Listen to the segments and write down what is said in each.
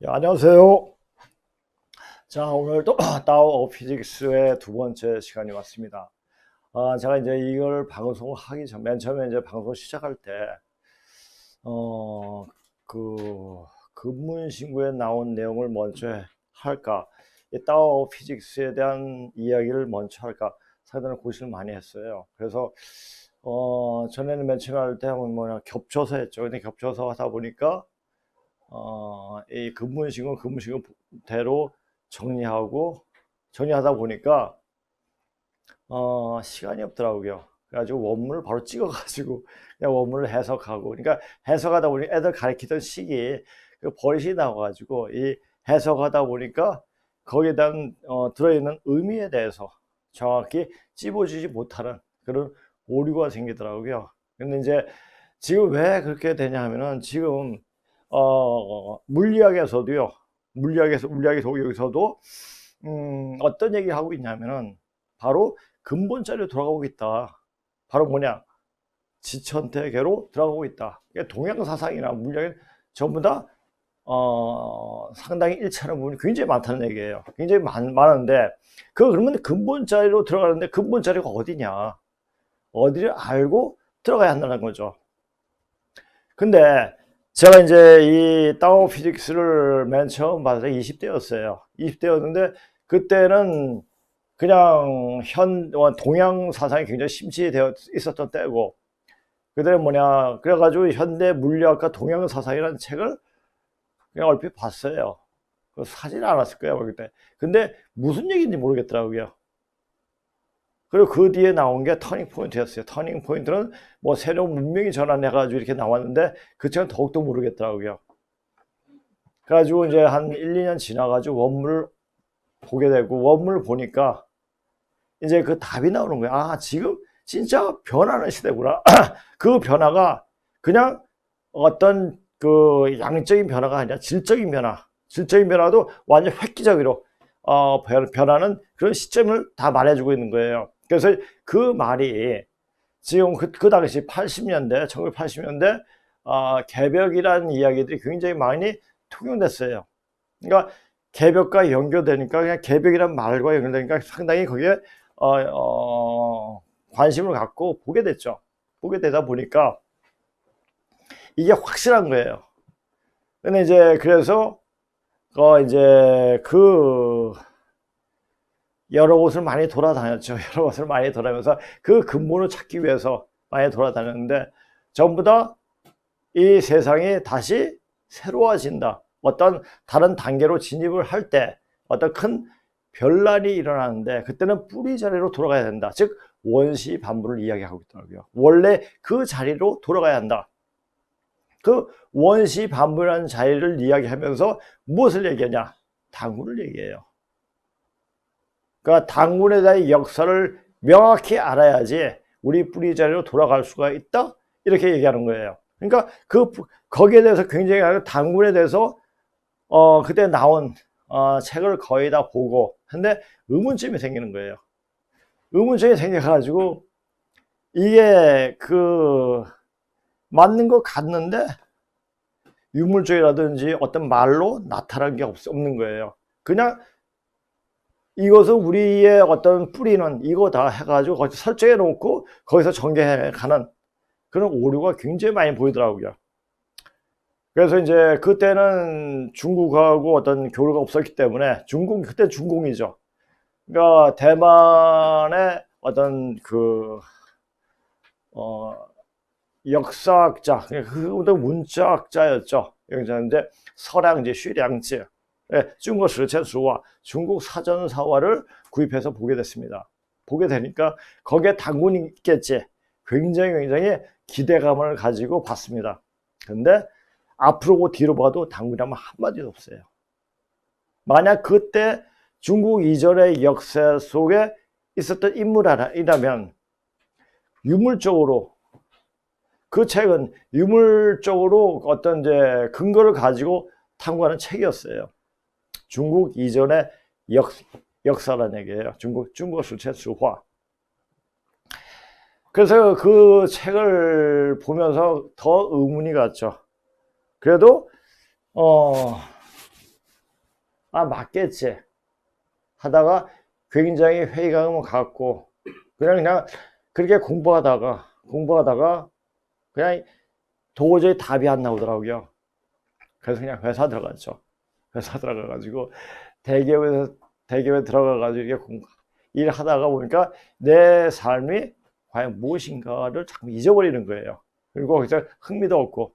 예, 안녕하세요. 자, 오늘도 다오 피직스의 두 번째 시간이 왔습니다. 제가 이제 이걸 방송을 하기 전, 맨 처음에 이제 방송 시작할 때, 어, 그, 근문 신고에 나온 내용을 먼저 할까, 이 다오 피직스에 대한 이야기를 먼저 할까, 상당히 고민을 많이 했어요. 그래서, 전에는 맨 처음에 할 때 뭐냐, 겹쳐서 했죠. 근데 겹쳐서 하다 보니까, 이 근무식은 정리하다 보니까 시간이 없더라고요. 그래가지고 원문을 바로 찍어가지고 그냥 원문을 해석하고, 그러니까 해석하다 보니 애들 가르치던 시기 그 버릇이 나와가지고 이 해석하다 보니까 거기에 대한 들어있는 의미에 대해서 정확히 찝어주지 못하는 그런 오류가 생기더라고요. 근데 이제 지금 왜 그렇게 되냐 하면은 지금 물리학에서도요, 물리학의 독일에서도 어떤 얘기를 하고 있냐면은 바로 근본자리로 돌아가고 있다. 바로 뭐냐? 지천태계로 들어가고 있다. 그러니까 동양사상이나 물리학이 전부 다 상당히 일치하는 부분이 굉장히 많다는 얘기예요. 굉장히 많은데, 그러면 근본자리로 들어가는데 근본자리가 어디냐? 어디를 알고 들어가야 한다는 거죠. 근데 제가 이제 이 다오 피직스를 맨 처음 봤을 때 20대였어요. 20대였는데 그때는 그냥 동양 사상이 굉장히 심취되어 있었던 때고, 그때는 뭐냐, 그래가지고 현대 물리학과 동양 사상이라는 책을 그냥 얼핏 봤어요. 사진 않았을 거예요, 그때. 근데 무슨 얘기인지 모르겠더라고요. 그리고 그 뒤에 나온 게 터닝 포인트였어요. 터닝 포인트는 뭐 새로운 문명이 전환해가지고 이렇게 나왔는데 그 책은 더욱더 모르겠더라고요. 그래가지고 이제 한 1, 2년 지나가지고 원문을 보게 되고, 원문을 보니까 이제 그 답이 나오는 거야. 아, 지금 진짜 변하는 시대구나. 그 변화가 그냥 어떤 그 양적인 변화가 아니라 질적인 변화. 질적인 변화도 완전 획기적으로 변하는 그런 시점을 다 말해주고 있는 거예요. 그래서 그 말이 지금 그 당시 80년대, 1980년대 개벽이라는 이야기들이 굉장히 많이 통용됐어요. 그러니까 개벽과 연결되니까 그냥 개벽이란 말과 연결되니까 상당히 거기에 관심을 갖고 보게 됐죠. 보게 되다 보니까 이게 확실한 거예요. 근데 이제 그래서 이제 여러 곳을 많이 돌아다녔죠. 여러 곳을 많이 돌아다니면서 그 근본을 찾기 위해서 많이 돌아다녔는데, 전부 다 이 세상이 다시 새로워진다. 어떤 다른 단계로 진입을 할 때 어떤 큰 별난이 일어나는데 그때는 뿌리 자리로 돌아가야 된다. 즉 원시 반부를 이야기하고 있더라고요. 원래 그 자리로 돌아가야 한다. 그 원시 반부라는 자리를 이야기하면서 무엇을 얘기하냐? 당군을 얘기해요. 그러니까 당군에 대한 역사를 명확히 알아야지 우리 뿌리 자리로 돌아갈 수가 있다. 이렇게 얘기하는 거예요. 그러니까 거기에 대해서 굉장히 당군에 대해서 그때 나온 책을 거의 다 보고, 근데 의문점이 생기는 거예요. 의문점이 생겨가지고 이게 맞는 것 같는데 유물적이라든지 어떤 말로 나타난 게 없는 거예요. 그냥 이것은 우리의 어떤 뿌리는 이거다 해가지고 거기서 설정해 놓고 거기서 전개해 가는 그런 오류가 굉장히 많이 보이더라고요. 그래서 이제 그때는 중국하고 어떤 교류가 없었기 때문에 그때 중공이죠. 그러니까 대만의 어떤 역사학자, 그것도 문자학자였죠. 여기서인데 서량지, 쉬량지, 중국 실체수와 중국 사전사화를 구입해서 보게 됐습니다. 보게 되니까 거기에 당군이 있겠지. 굉장히 기대감을 가지고 봤습니다. 근데 앞으로 뒤로 봐도 당군이라면 한마디도 없어요. 만약 그때 중국 이전의 역사 속에 있었던 인물이라면 유물적으로, 그 책은 유물적으로 어떤 이제 근거를 가지고 탐구하는 책이었어요. 중국 이전의 역사라는 얘기예요. 중국 실체수화. 그래서 그 책을 보면서 더 의문이 갔죠. 그래도 아, 맞겠지 하다가 굉장히 회의감을 갖고 그냥 그렇게 공부하다가 그냥 도저히 답이 안 나오더라고요. 그래서 그냥 회사 들어갔죠. 회사 들어가가지고 대기업에 들어가가지고 일하다가 보니까 내 삶이 과연 무엇인가를 자꾸 잊어버리는 거예요. 그리고 거기서 흥미도 없고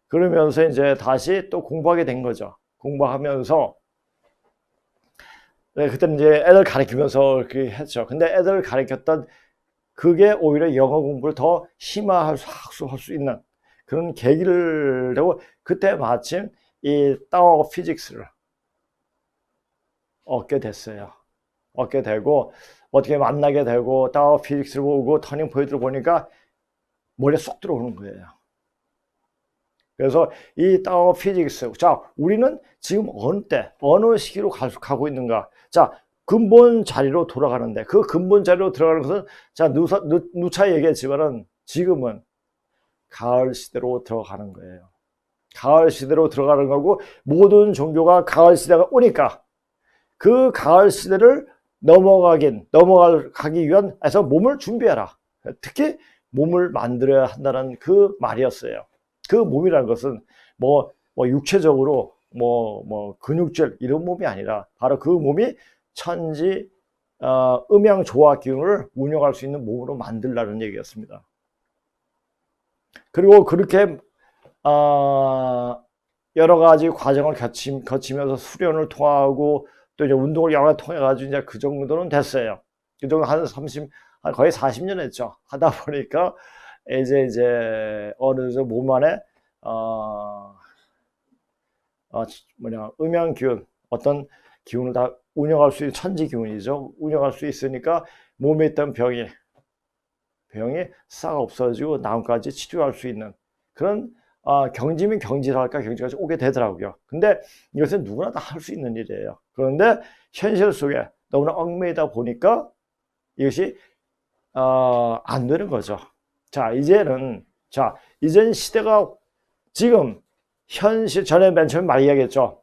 그러면서 이제 다시 또 공부하게 된 거죠. 공부하면서 네, 그때는 이제 애들 가르치면서 그렇게 했죠. 근데 애들 가르쳤던 그게 오히려 영어 공부를 더 심화할 수 있는 그런 계기를 되고 그때 마침 이 타워 피직스를 얻게 됐어요. 얻게 되고 어떻게 만나게 되고 타워 피직스를 보고 터닝 포인트를 보니까 머리에 쏙 들어오는 거예요. 그래서 이 타워 피직스, 자, 우리는 지금 어느 시기로 가고 있는가? 자, 근본 자리로 돌아가는데 그 근본 자리로 들어가는 것은 자, 누차 얘기했지만은 지금은 가을 시대로 들어가는 거예요. 가을 시대로 들어가는 거고 모든 종교가 가을 시대가 오니까 그 가을 시대를 넘어가기 위한 해서 몸을 준비해라. 특히 몸을 만들어야 한다는 그 말이었어요. 그 몸이라는 것은 뭐 육체적으로 근육질 이런 몸이 아니라 바로 그 몸이 천지 음양 조화 기운을 운영할 수 있는 몸으로 만들라는 얘기였습니다. 그리고 그렇게 여러 가지 과정을 거치면서 수련을 통하고 또 이제 운동을 여러 가지 통해 가지고 이제 그 정도는 됐어요. 그 정도 거의 40년 했죠. 하다 보니까 이제 어느 정도 몸 안에 음양 기운 어떤 기운을 다 운영할 수 있는 천지 기운이죠. 운영할 수 있으니까 몸에 있던 병이 싹 없어지고 나음까지 치료할 수 있는 그런 경지면 경지랄까 경지까지 오게 되더라고요. 근데 이것은 누구나 다 할 수 있는 일이에요. 그런데 현실 속에 너무나 얽매이다 보니까 이것이 안 되는 거죠. 자, 이제는 시대가 지금 현실 전에 맨 처음에 말 이야기했죠.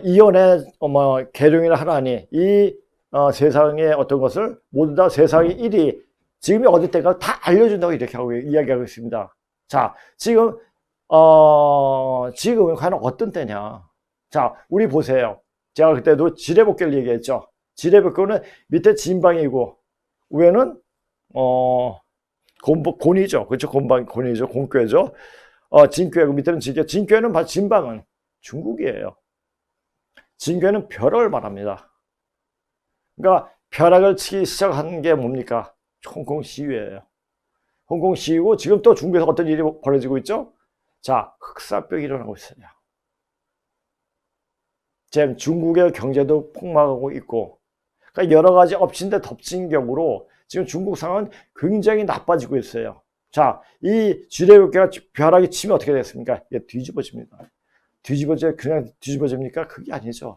이혼의 계룡이라 하나니 이 세상의 어떤 것을 모두 다 세상의 일이 지금이 어디 때가 다 알려준다고 이렇게 이야기하고 있습니다. 자, 지금은 과연 어떤 때냐? 자, 우리 보세요. 제가 그때도 지뢰복개를 얘기했죠. 지뢰복개는 밑에 진방이고 위에는 곤이죠. 그렇죠? 곤이죠. 곤괴죠. 진괴고 밑에는 진괴. 진괴는 진방은 중국이에요. 진괴는 벼락을 말합니다. 그러니까 벼락을 치기 시작한 게 뭡니까? 홍콩 시위예요. 홍콩 시위고 지금 또 중국에서 어떤 일이 벌어지고 있죠? 자, 흑사병이 일어나고 있어요. 지금 중국의 경제도 폭망하고 있고 그러니까 여러 가지 엎친 데 덮친 격으로 지금 중국 상황은 굉장히 나빠지고 있어요. 자, 이 지뢰복개가 벼락이 치면 어떻게 됐습니까? 이게 뒤집어집니다. 그냥 뒤집어집니까? 그게 아니죠.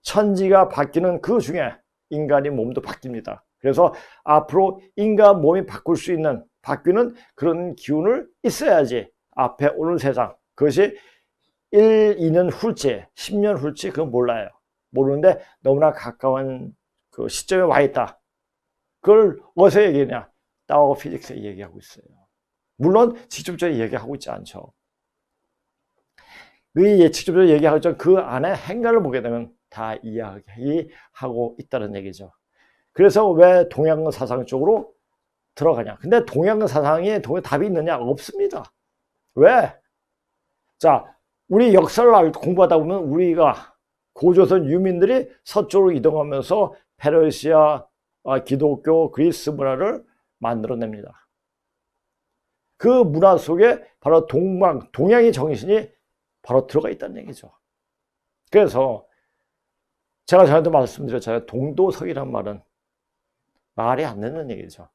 천지가 바뀌는 그 중에 인간의 몸도 바뀝니다. 그래서 앞으로 인간 몸이 바뀌는 그런 기운을 있어야지 앞에 오는 세상, 그것이 1, 2년 후일지 10년 후일지 그건 몰라요. 모르는데 너무나 가까운 그 시점에 와 있다. 그걸 어디서 얘기하냐? 타워 피직스에 얘기하고 있어요. 물론 직접적으로 얘기하고 있지 않죠. 직접적으로 얘기하고 있죠. 그 안에 행간을 보게 되면 다 이야기하고 있다는 얘기죠. 그래서 왜 동양 사상 쪽으로 들어가냐? 근데 동양 사상에 답이 있느냐? 없습니다. 왜? 자, 우리 역사를 공부하다 보면 우리가 고조선 유민들이 서쪽으로 이동하면서 페르시아, 기독교, 그리스 문화를 만들어냅니다. 그 문화 속에 바로 동양의 정신이 바로 들어가 있다는 얘기죠. 그래서 제가 전에도 말씀드렸잖아요. 동도서기란 말은 말이 안 되는 얘기죠.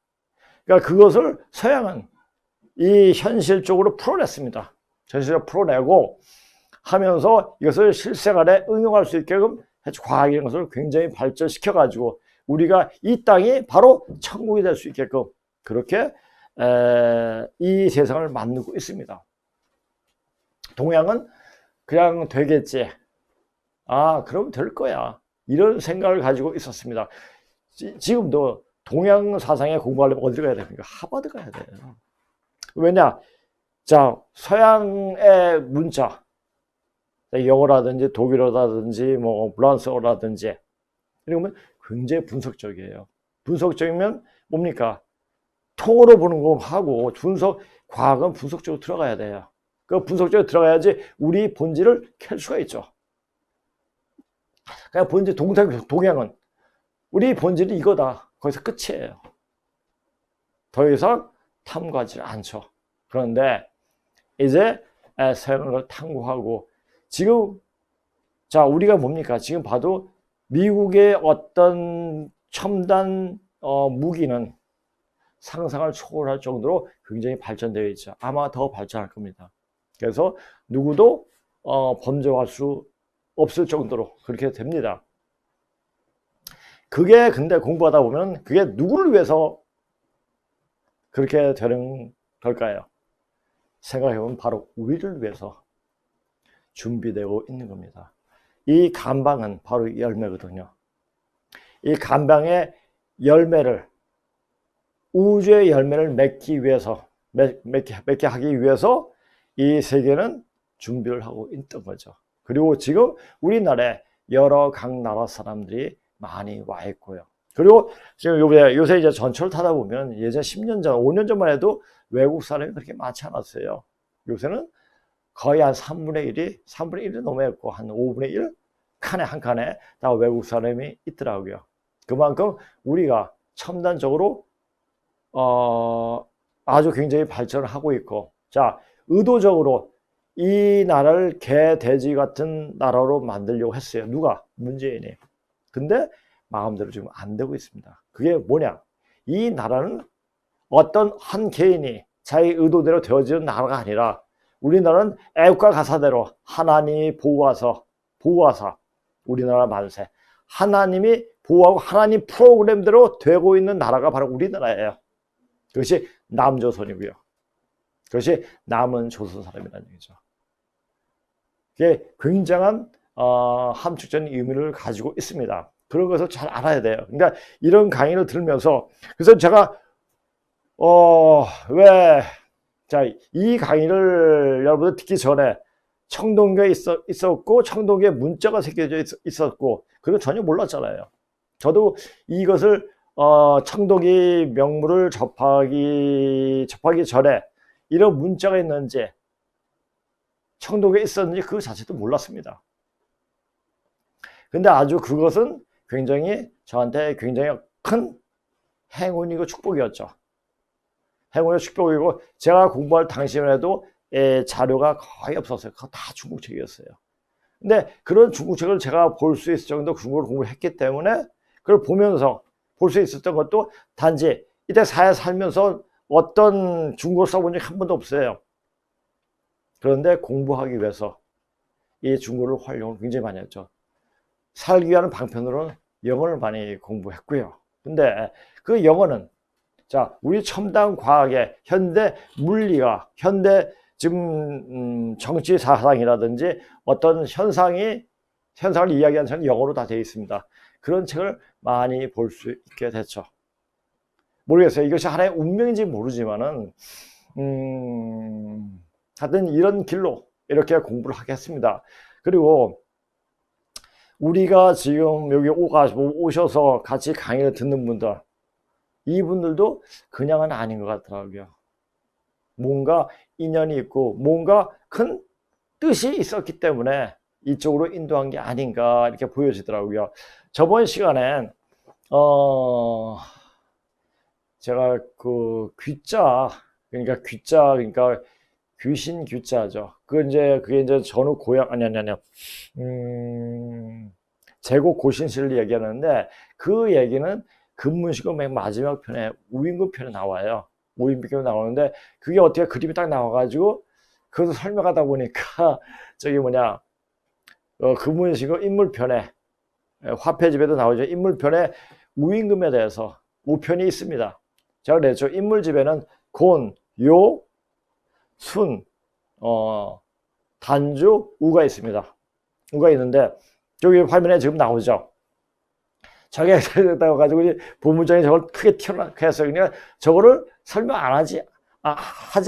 그러니까 그것을 서양은 이 현실적으로 풀어냈습니다. 현실적으로 풀어내고 하면서 이것을 실생활에 응용할 수 있게끔 과학 이런 것을 굉장히 발전시켜 가지고 우리가 이 땅이 바로 천국이 될 수 있게끔 그렇게 이 세상을 만들고 있습니다. 동양은 그냥 되겠지. 아, 그럼 될 거야. 이런 생각을 가지고 있었습니다. 지금도 동양 사상에 공부하려면 어디로 가야 됩니까? 하버드 가야 돼요. 왜냐? 자, 서양의 문자, 영어라든지 독일어라든지 뭐 프랑스어라든지 이러면 굉장히 분석적이에요. 분석적이면 뭡니까? 통으로 보는 거 하고 과학은 분석적으로 들어가야 돼요. 그 분석적으로 들어가야지 우리 본질을 캘 수가 있죠. 그냥 본질 동양은 우리 본질이 이거다. 거기서 끝이에요. 더 이상 탐구하지 않죠. 그런데 이제 서양을 탐구하고 지금 자 우리가 뭡니까? 지금 봐도 미국의 어떤 첨단 무기는 상상을 초월할 정도로 굉장히 발전되어 있죠. 아마 더 발전할 겁니다. 그래서 누구도 범접할 수 없을 정도로 그렇게 됩니다. 그게 근데 공부하다 보면 그게 누구를 위해서 그렇게 되는 걸까요? 생각해보면 바로 우리를 위해서 준비되고 있는 겁니다. 이 감방은 바로 열매거든요. 이 감방의 열매를 우주의 열매를 맺기 위해서 맺게 하기 위해서 이 세계는 준비를 하고 있던 거죠. 그리고 지금 우리나라에 여러 각 나라 사람들이 많이 와 있고요. 그리고 지금 요새 이제 전철 타다 보면 예전 10년 전, 5년 전만 해도 외국 사람이 그렇게 많지 않았어요. 요새는 거의 한 3분의 1이 넘어갔고 한 5분의 1 한 칸에 다 외국 사람이 있더라고요. 그만큼 우리가 첨단적으로 아주 굉장히 발전을 하고 있고, 자, 의도적으로 이 나라를 개, 돼지 같은 나라로 만들려고 했어요. 누가? 문재인이. 근데 마음대로 지금 안 되고 있습니다. 그게 뭐냐? 이 나라는 어떤 한 개인이 자기 의도대로 되어지는 나라가 아니라 우리나라는 애국가 가사대로 하나님이 보호하사 우리나라 만세. 하나님이 보호하고 하나님 프로그램대로 되고 있는 나라가 바로 우리나라예요. 그것이 남조선이고요. 그것이 남은 조선 사람이라는 얘기죠. 그게 굉장한 함축적인 의미를 가지고 있습니다. 그런 것을 잘 알아야 돼요. 그러니까 이런 강의를 들으면서 그래서 제가 이 강의를 여러분들 듣기 전에 청동교에 있었고 청동교에 문자가 새겨져 있었고 그걸 전혀 몰랐잖아요. 저도 이것을 청동기 명물을 접하기 전에 이런 문자가 있는지 청동기에 있었는지 그 자체도 몰랐습니다. 근데 아주 그것은 굉장히 저한테 굉장히 큰 행운이고 축복이었죠. 행운이고 축복이고 제가 공부할 당시에도 자료가 거의 없었어요. 그거 다 중국책이었어요. 근데 그런 중국책을 제가 볼 수 있을 정도 중국어를 공부를 했기 때문에 그걸 보면서 볼 수 있었던 것도 단지 이때 살면서 어떤 중국어 써본 적이 한 번도 없어요. 그런데 공부하기 위해서 이 중국어를 활용을 굉장히 많이 했죠. 살기 위한 방편으로는 영어를 많이 공부했고요. 근데 그 영어는 자 우리 첨단 과학의 현대 물리가 현대 지금 정치 사상이라든지 어떤 현상을 이야기하는 책은 영어로 다 되어 있습니다. 그런 책을 많이 볼 수 있게 됐죠. 모르겠어요. 이것이 하나의 운명인지 모르지만은 하여튼 이런 길로 이렇게 공부를 하겠습니다. 그리고 우리가 지금 여기 오셔서 같이 강의를 듣는 분들 이분들도 그냥은 아닌 것 같더라고요. 뭔가 인연이 있고 뭔가 큰 뜻이 있었기 때문에 이쪽으로 인도한 게 아닌가 이렇게 보여지더라고요. 저번 시간엔 제가 그 귀자 그러니까 귀신 귀자죠. 그게 이제 전후 고향 제국 고신실을 얘기하는데 그 얘기는 근문시고 맨 마지막 편에 우임금 편에 나와요. 우임금 편에 나오는데 그게 어떻게 그림이 딱 나와가지고 그것을 설명하다 보니까 저기 근문시고 인물편에 화폐집에도 나오죠. 인물편에 우임금에 대해서 우편이 있습니다. 제가 그랬죠. 인물집에는 곤, 요, 순, 단주, 우가 있습니다. 우가 있는데 저기 화면에 지금 나오죠. 자기가 됐다고 가지고 본문장에 저걸 크게 튀어나게 해서 그냥 저거를 설명 안 하지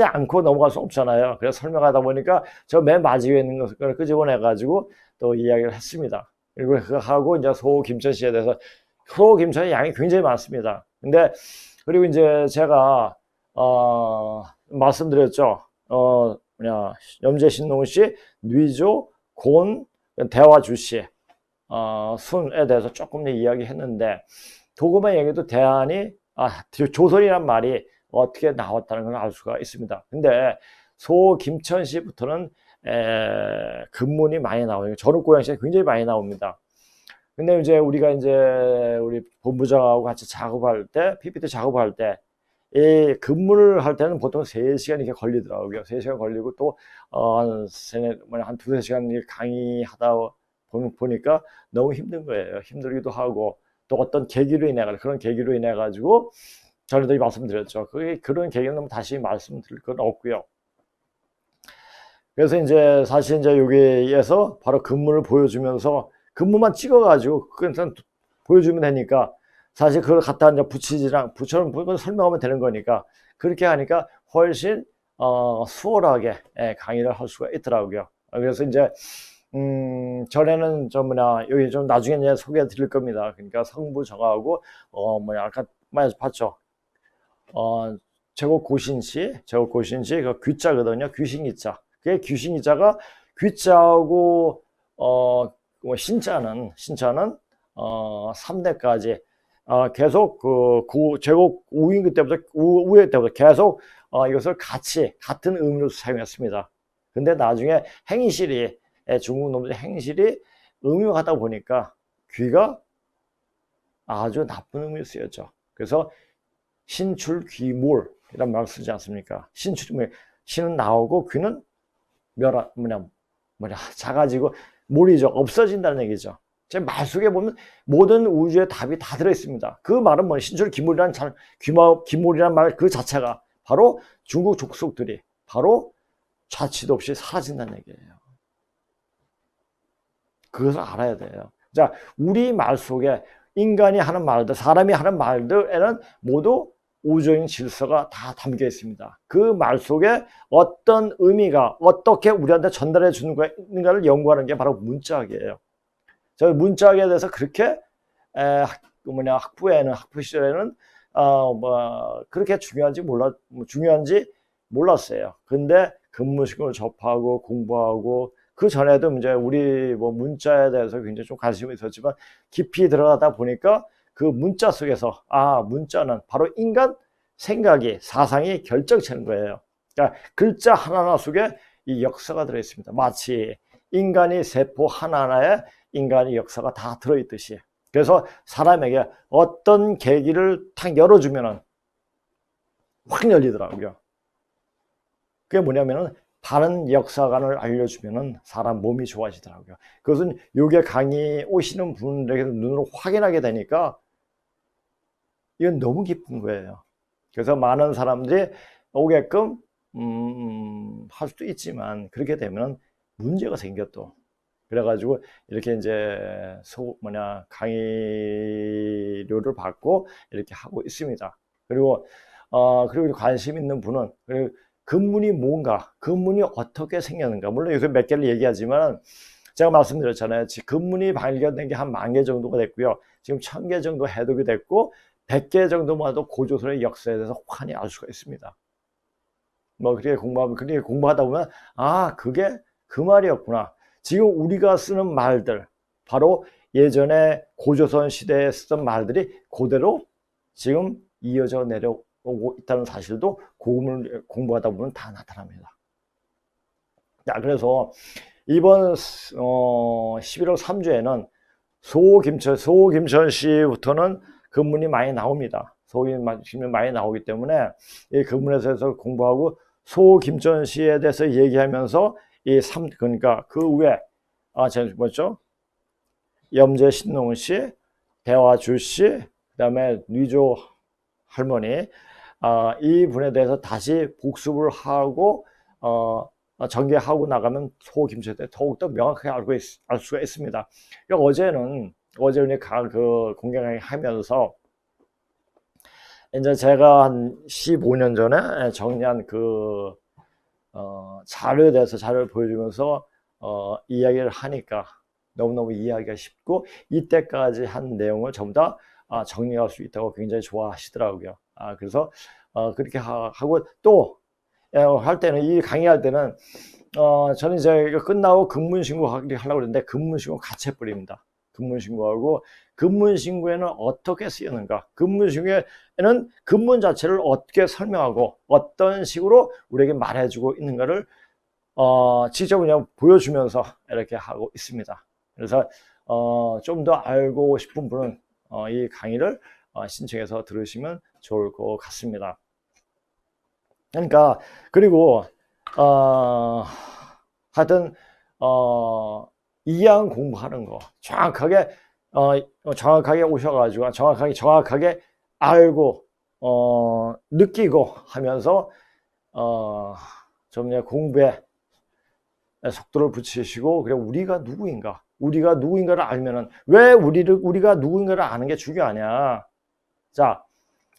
않고 넘어갈 수 없잖아요. 그래서 설명하다 보니까 저 맨 마지막에 있는 것을 끄집어내 가지고 또 이야기를 했습니다. 그리고 그거 하고 이제 소김천시에 대해서 소김천의 양이 굉장히 많습니다. 근데 그리고 이제 제가 말씀드렸죠. 염제신농시, 뉘조, 곤, 대화주시, 순에 대해서 조금 이야기했는데 도금의 얘기도 대안이 조선이란 말이 어떻게 나왔다는 걸 알 수가 있습니다. 근데 소김천시부터는 금문이 많이 나오니까 전국고양시에 굉장히 많이 나옵니다. 근데 이제 우리가 이제 우리 본부장하고 같이 작업할 때, PPT 작업할 때, 이 근무를 할 때는 보통 3시간 이렇게 걸리더라고요. 3시간 걸리고 또, 한 두세 시간 강의하다 보니까 너무 힘든 거예요. 힘들기도 하고, 또 어떤 계기로 그런 계기로 인해 가지고, 전에도 말씀드렸죠. 그런 계기는 다시 말씀드릴 건 없고요. 그래서 이제 사실 이제 여기에서 바로 근무를 보여주면서 근무만 찍어가지고 그냥 보여주면 되니까 사실 그걸 갖다 이제 붙여놓고 설명하면 되는 거니까 그렇게 하니까 훨씬 수월하게 강의를 할 수가 있더라고요. 그래서 이제 전에는 여기 좀 나중에 이제 소개해 드릴 겁니다. 그러니까 성부 정하고 아까 봤죠. 제국 고신시 그 귀자거든요. 귀신이자. 그게 귀신이자가 귀자하고 신자는 3대까지 계속 제국 우임기 때부터 우회 때부터 계속 이것을 같은 의미로 사용했습니다. 근데 나중에 행실이 중국 놈들 행실이 음흉하다 보니까 귀가 아주 나쁜 의미로 쓰였죠. 그래서 신출귀몰 이런 말을 쓰지 않습니까? 신은 나오고 귀는 작아지고 몰이죠. 없어진다는 얘기죠. 제 말 속에 보면 모든 우주의 답이 다 들어있습니다. 그 말은 신출귀몰이라는 귀몰이라는 말 그 자체가 바로 중국 족속들이 바로 자취도 없이 사라진다는 얘기예요. 그것을 알아야 돼요. 자, 우리 말 속에 인간이 하는 말들, 사람이 하는 말들에는 모두 우주적인 질서가 다 담겨 있습니다. 그 말 속에 어떤 의미가 어떻게 우리한테 전달해 주는가를 연구하는 게 바로 문자학이에요. 저 문자학에 대해서 그렇게 학부 시절에는 그렇게 중요한지 몰랐어요. 근데 근무식을 접하고 공부하고 그 전에도 이제 우리 문자에 대해서 굉장히 좀 관심이 있었지만 깊이 들어가다 보니까 그 문자 속에서 문자는 바로 인간 생각이 사상이 결정체는 거예요. 그러니까 글자 하나하나 속에 이 역사가 들어있습니다. 마치 인간이 세포 하나하나에 인간의 역사가 다 들어있듯이. 그래서 사람에게 어떤 계기를 탁 열어주면은 확 열리더라고요. 그게 뭐냐면은 바른 역사관을 알려주면은 사람 몸이 좋아지더라고요. 그것은 요게 강의 오시는 분들에게 눈으로 확인하게 되니까 이건 너무 기쁜 거예요. 그래서 많은 사람들이 오게끔 할 수도 있지만 그렇게 되면 문제가 생겨 또. 그래가지고 이렇게 이제 강의료를 받고 이렇게 하고 있습니다. 그리고 관심 있는 분은 근문이 뭔가, 근문이 어떻게 생겼는가. 물론 요새 몇 개를 얘기하지만 제가 말씀드렸잖아요. 근문이 발견된 게 한 10,000개 정도가 됐고요. 지금 1,000개 정도 해독이 됐고 100개 정도만 해도 고조선의 역사에 대해서 환히 알 수가 있습니다. 그렇게 공부하다 보면 그게 그 말이었구나. 지금 우리가 쓰는 말들, 바로 예전에 고조선 시대에 쓰던 말들이 그대로 지금 이어져 내려오고 있다는 사실도 고금을 공부하다 보면 다 나타납니다. 자, 그래서 이번 11월 3주에는 소김천시부터는 근문이 많이 나옵니다. 소김천시 많이 나오기 때문에 이 근문에서 공부하고 소김천시에 대해서 얘기하면서 그러니까 그 위에 뭐죠? 염제신농시, 대화주시, 그다음에 뉘조 할머니 이 분에 대해서 다시 복습을 하고 전개하고 나가면 소김치에 대해 더욱더 명확하게 알 수가 있습니다. 그러니까 어제 그 공개 강의 하면서 이제 제가 한 15년 전에 정리한 그 자료에 대해서 자료를 보여주면서 이야기를 하니까 너무너무 이해하기가 쉽고 이때까지 한 내용을 전부 다 정리할 수 있다고 굉장히 좋아하시더라고요. 그래서 그렇게 하고 또 할 때는 이 강의할 때는 저는 이제 이거 끝나고 근무신고 하려고 그랬는데 근무신고 같이 해버립니다. 근무신고하고 근무신고에는 어떻게 쓰이는가, 근무신고에는 근무 자체를 어떻게 설명하고 어떤 식으로 우리에게 말해주고 있는가를 직접 그냥 보여주면서 이렇게 하고 있습니다. 그래서 좀 더 알고 싶은 분은 이 강의를 신청해서 들으시면 좋을 것 같습니다. 그러니까 그리고 하여튼 이양 공부하는 거 정확하게 정확하게 오셔가지고 정확하게 알고 느끼고 하면서 좀 공부에 속도를 붙이시고, 그래 우리가 누구인가를 알면은 왜 우리가 누구인가를 아는 게 중요하냐. 자,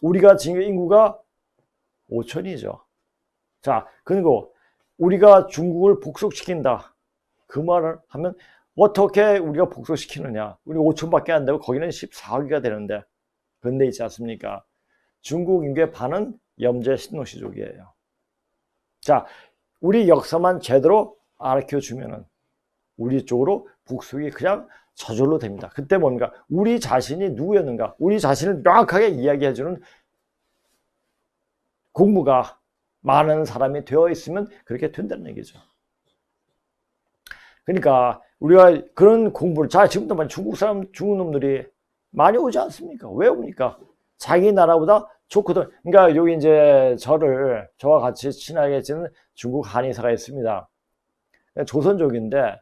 우리가 지금 인구가 5천이죠. 자, 그리고 우리가 중국을 복속시킨다. 그 말을 하면 어떻게 우리가 복속시키느냐. 우리 5천밖에 안 되고 거기는 14억이가 되는데. 근데 있지 않습니까? 중국 인구의 반은 염제 신노시족이에요. 자, 우리 역사만 제대로 알려주면은 우리 쪽으로 복속이 그냥 저절로 됩니다. 그때 뭔가 우리 자신이 누구였는가, 우리 자신을 명확하게 이야기해주는 공부가 많은 사람이 되어 있으면 그렇게 된다는 얘기죠. 그러니까 우리가 그런 공부를, 자, 지금도 중국 놈들이 많이 오지 않습니까? 왜 옵니까? 자기 나라보다 좋거든. 그러니까 여기 이제 저와 같이 친하게 지낸 중국 한의사가 있습니다. 조선족인데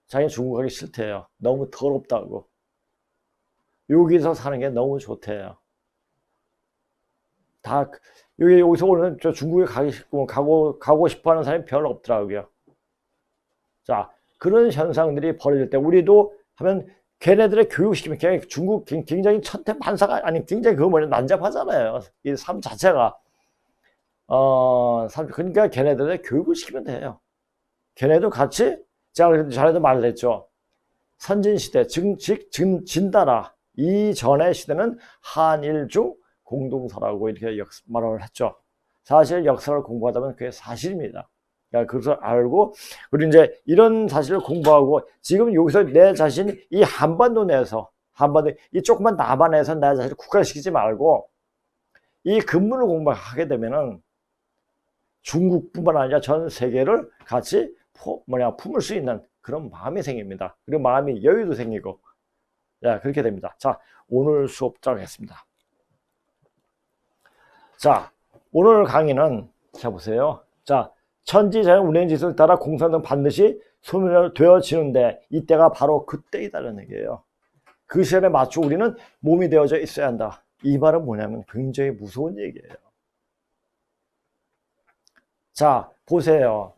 자기 중국 가기 싫대요. 너무 더럽다고. 여기서 사는 게 너무 좋대요. 다 여기서 오는 저 중국에 가고 싶어 하는 사람이 별로 없더라고요. 자, 그런 현상들이 벌어질 때 우리도 하면 걔네들의 교육시키면 중국 굉장히 천태만사가 아니 굉장히 난잡하잖아요. 이 삶 자체가 그러니까 걔네들의 교육을 시키면 돼요. 걔네도 같이 제가 전에도 말을 했죠. 선진시대 진다라 이전의 시대는 한일중 공동사라고 이렇게 말을 했죠. 사실 역사를 공부하다 보면 그게 사실입니다. 그러니까 그것을 알고, 그리고 이제 이런 사실을 공부하고 지금 여기서 내 자신이 이 한반도 내에서 이 조그만 남한에서 내 자신을 국가시키지 말고 이 근문을 공부하게 되면은 중국뿐만 아니라 전 세계를 같이 품을 수 있는 그런 마음이 생깁니다. 그리고 마음이 여유도 생기고, 자, 그렇게 됩니다. 자, 오늘 수업 시작하겠습니다. 자, 오늘 강의는, 자, 보세요. 자, 천지자연 운행지수를 따라 공산은 반드시 소멸되어지는데 이때가 바로 그때이다라는 얘기예요. 그 시간에 맞춰 우리는 몸이 되어져 있어야 한다. 이 말은 뭐냐면 굉장히 무서운 얘기예요. 자, 보세요.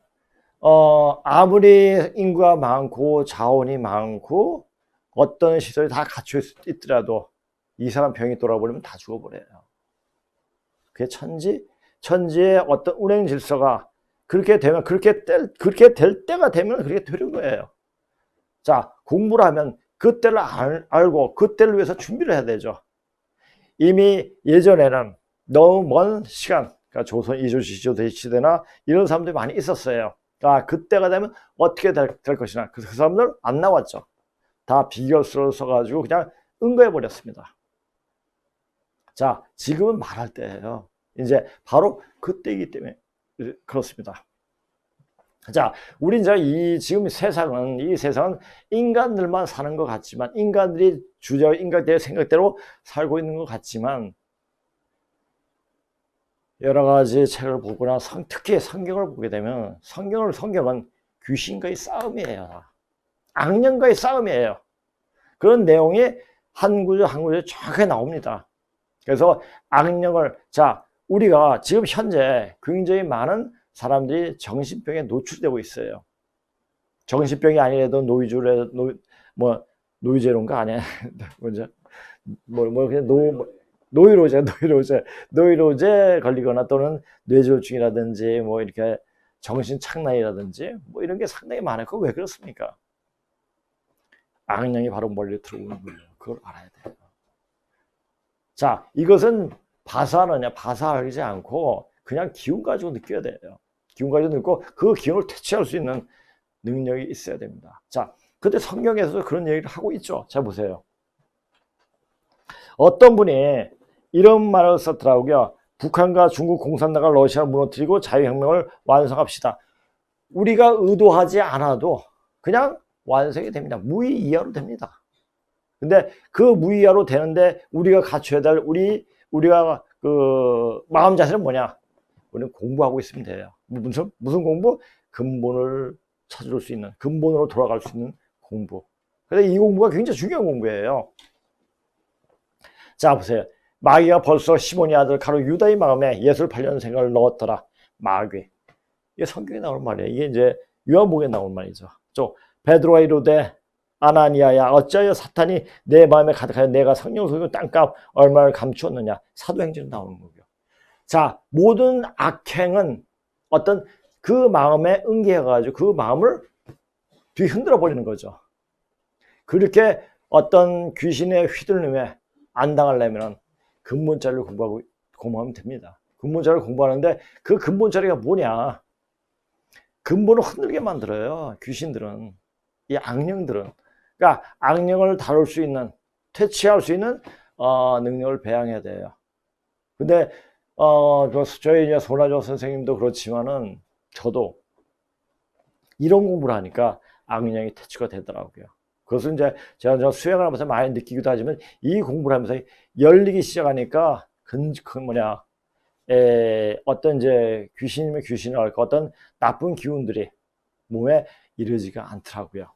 아무리 인구가 많고 자원이 많고 어떤 시설이 다 갖춰 있더라도 이 사람 병이 돌아버리면 다 죽어버려요. 그게 천지의 어떤 운행 질서가 그렇게 되면, 그렇게 될 때가 되면 그렇게 되는 거예요. 자, 공부를 하면 그때를 알고 그때를 위해서 준비를 해야 되죠. 이미 예전에는 너무 먼 시간, 그러니까 조선 이조시 시대나 이런 사람들이 많이 있었어요. 그때가 되면 어떻게 될 것이나 그 사람들 안 나왔죠. 다 비결수를 써가지고 그냥 응거해 버렸습니다. 자, 지금은 말할 때예요. 이제 바로 그때이기 때문에 그렇습니다. 자, 우리 이제 지금 이 세상은 인간들만 사는 것 같지만, 인간들의 생각대로 살고 있는 것 같지만, 여러 가지 책을 보거나 특히 성경을 보게 되면 성경은 귀신과의 싸움이에요. 악령과의 싸움이에요. 그런 내용이 한 구절 한 구절 정확하게 나옵니다. 그래서 악령을, 자, 우리가 지금 현재 굉장히 많은 사람들이 정신병에 노출되고 있어요. 정신병이 아니라도 노이즈론가 아니야. 먼저 그냥 노이로제 걸리거나 또는 뇌졸중이라든지 뭐 이렇게 정신 착란이라든지 뭐 이런 게 상당히 많아요. 그거 왜 그렇습니까? 악령이 바로 머리에 들어오는 거예요. 그걸 알아야 돼요. 자, 이것은 바사하지 않고 그냥 기운 가지고 느껴야 돼요. 기운 가지고 느끼고 그 기운을 퇴치할 수 있는 능력이 있어야 됩니다. 자, 근데 성경에서도 그런 얘기를 하고 있죠. 자, 보세요. 어떤 분이 이런 말을 썼더라고요. 북한과 중국 공산당과 러시아를 무너뜨리고 자유혁명을 완성합시다. 우리가 의도하지 않아도 그냥 완성이 됩니다. 무의이하로 됩니다. 근데 그 무의이하로 되는데 우리가 갖춰야 될 우리가 그 마음 자세는 뭐냐? 우리는 공부하고 있으면 돼요. 무슨 공부? 근본을 찾을 수 있는, 근본으로 돌아갈 수 있는 공부. 그래서 이 공부가 굉장히 중요한 공부예요. 자, 보세요. 마귀가 벌써 시몬의 아들 가로 유다의 마음에 예수를 팔려는 생각을 넣었더라. 마귀. 이게 성경에 나오는 말이에요. 이게 이제 요한복음에 나오는 말이죠. 베드로가 이르되 아나니아야 어찌하여 사탄이 내 마음에 가득하여 내가 성령 속이고 땅값 얼마를 감추었느냐. 사도행전에 나오는 거고요. 자, 모든 악행은 어떤 그 마음에 응기해가지고 그 마음을 뒤흔들어 버리는 거죠. 그렇게 어떤 귀신의 휘둘림에 안 당하려면 근본자리를 공부하면 됩니다. 근본자리를 공부하는데 그 근본자리가 뭐냐? 근본을 흔들게 만들어요. 귀신들은, 이 악령들은. 그러니까 악령을 다룰 수 있는, 퇴치할 수 있는 능력을 배양해야 돼요. 근데 저희 이제 손아조 선생님도 그렇지만은 저도 이런 공부를 하니까 악령이 퇴치가 되더라고요. 그것은 이제 제가 수행을 하면서 많이 느끼기도 하지만 이 공부를 하면서 열리기 시작하니까 어떤 이제 귀신을 할까 어떤 나쁜 기운들이 몸에 이르지가 않더라고요.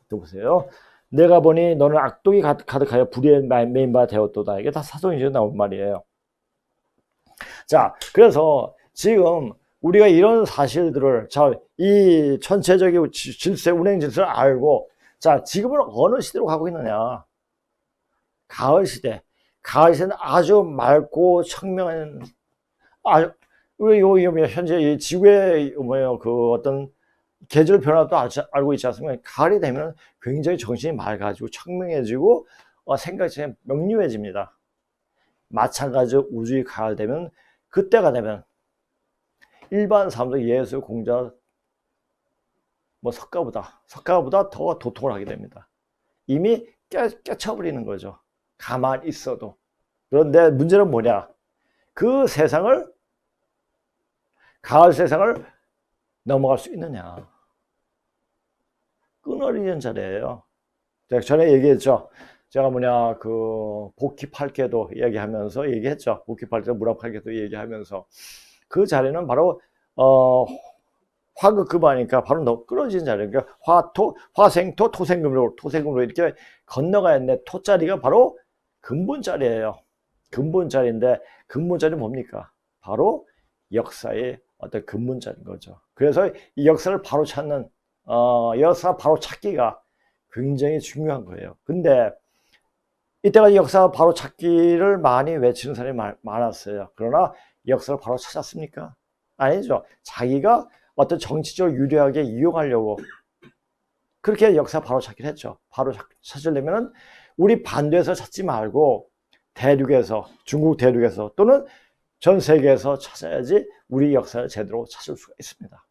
또 보세요. 내가 보니 너는 악독이 가득하여 불의의 메인바 되었도다. 이게 다 사도행전에 나온 말이에요. 자, 그래서 지금 우리가 이런 사실들을 이 전체적인 질서, 운행 질서를 알고 자, 지금은 어느 시대로 가고 있느냐? 가을 시대. 가을 시대는 아주 맑고 청명한 우리 현재 이 지구의 그 어떤 계절 변화도 알고 있지 않습니까? 가을이 되면 굉장히 정신이 맑아지고 청명해지고 생각이 명료해집니다. 마찬가지로 우주의 가을 되면 그때가 되면 일반 사람들 예수 공자 석가보다 더 도통을 하게 됩니다. 이미 깨쳐버리는 거죠. 가만히 있어도. 그런데 문제는 뭐냐? 그 가을 세상을 넘어갈 수 있느냐? 끊어리는 자리예요. 제가 전에 얘기했죠. 제가 복희 8개도 얘기했죠. 복희 8개, 무랍 8개도 얘기하면서 그 자리는 바로 화극급하니까 바로 끊어지는 자리예요. 그러니까 화생토, 토생금으로 이렇게 건너가야 하는데 토자리가 바로 근본자리예요. 근본자리인데 근본자리는 뭡니까? 바로 역사의 어떤 근본자리인 거죠. 그래서 이 역사를 바로 찾는 역사 바로 찾기가 굉장히 중요한 거예요. 근데 이때까지 역사 바로 찾기를 많이 외치는 사람이 많았어요. 그러나 역사를 바로 찾았습니까? 아니죠. 자기가 어떤 정치적으로 유리하게 이용하려고 그렇게 역사 바로 찾기를 했죠. 바로 찾으려면 우리 반도에서 찾지 말고 중국 대륙에서 또는 전 세계에서 찾아야지 우리 역사를 제대로 찾을 수가 있습니다.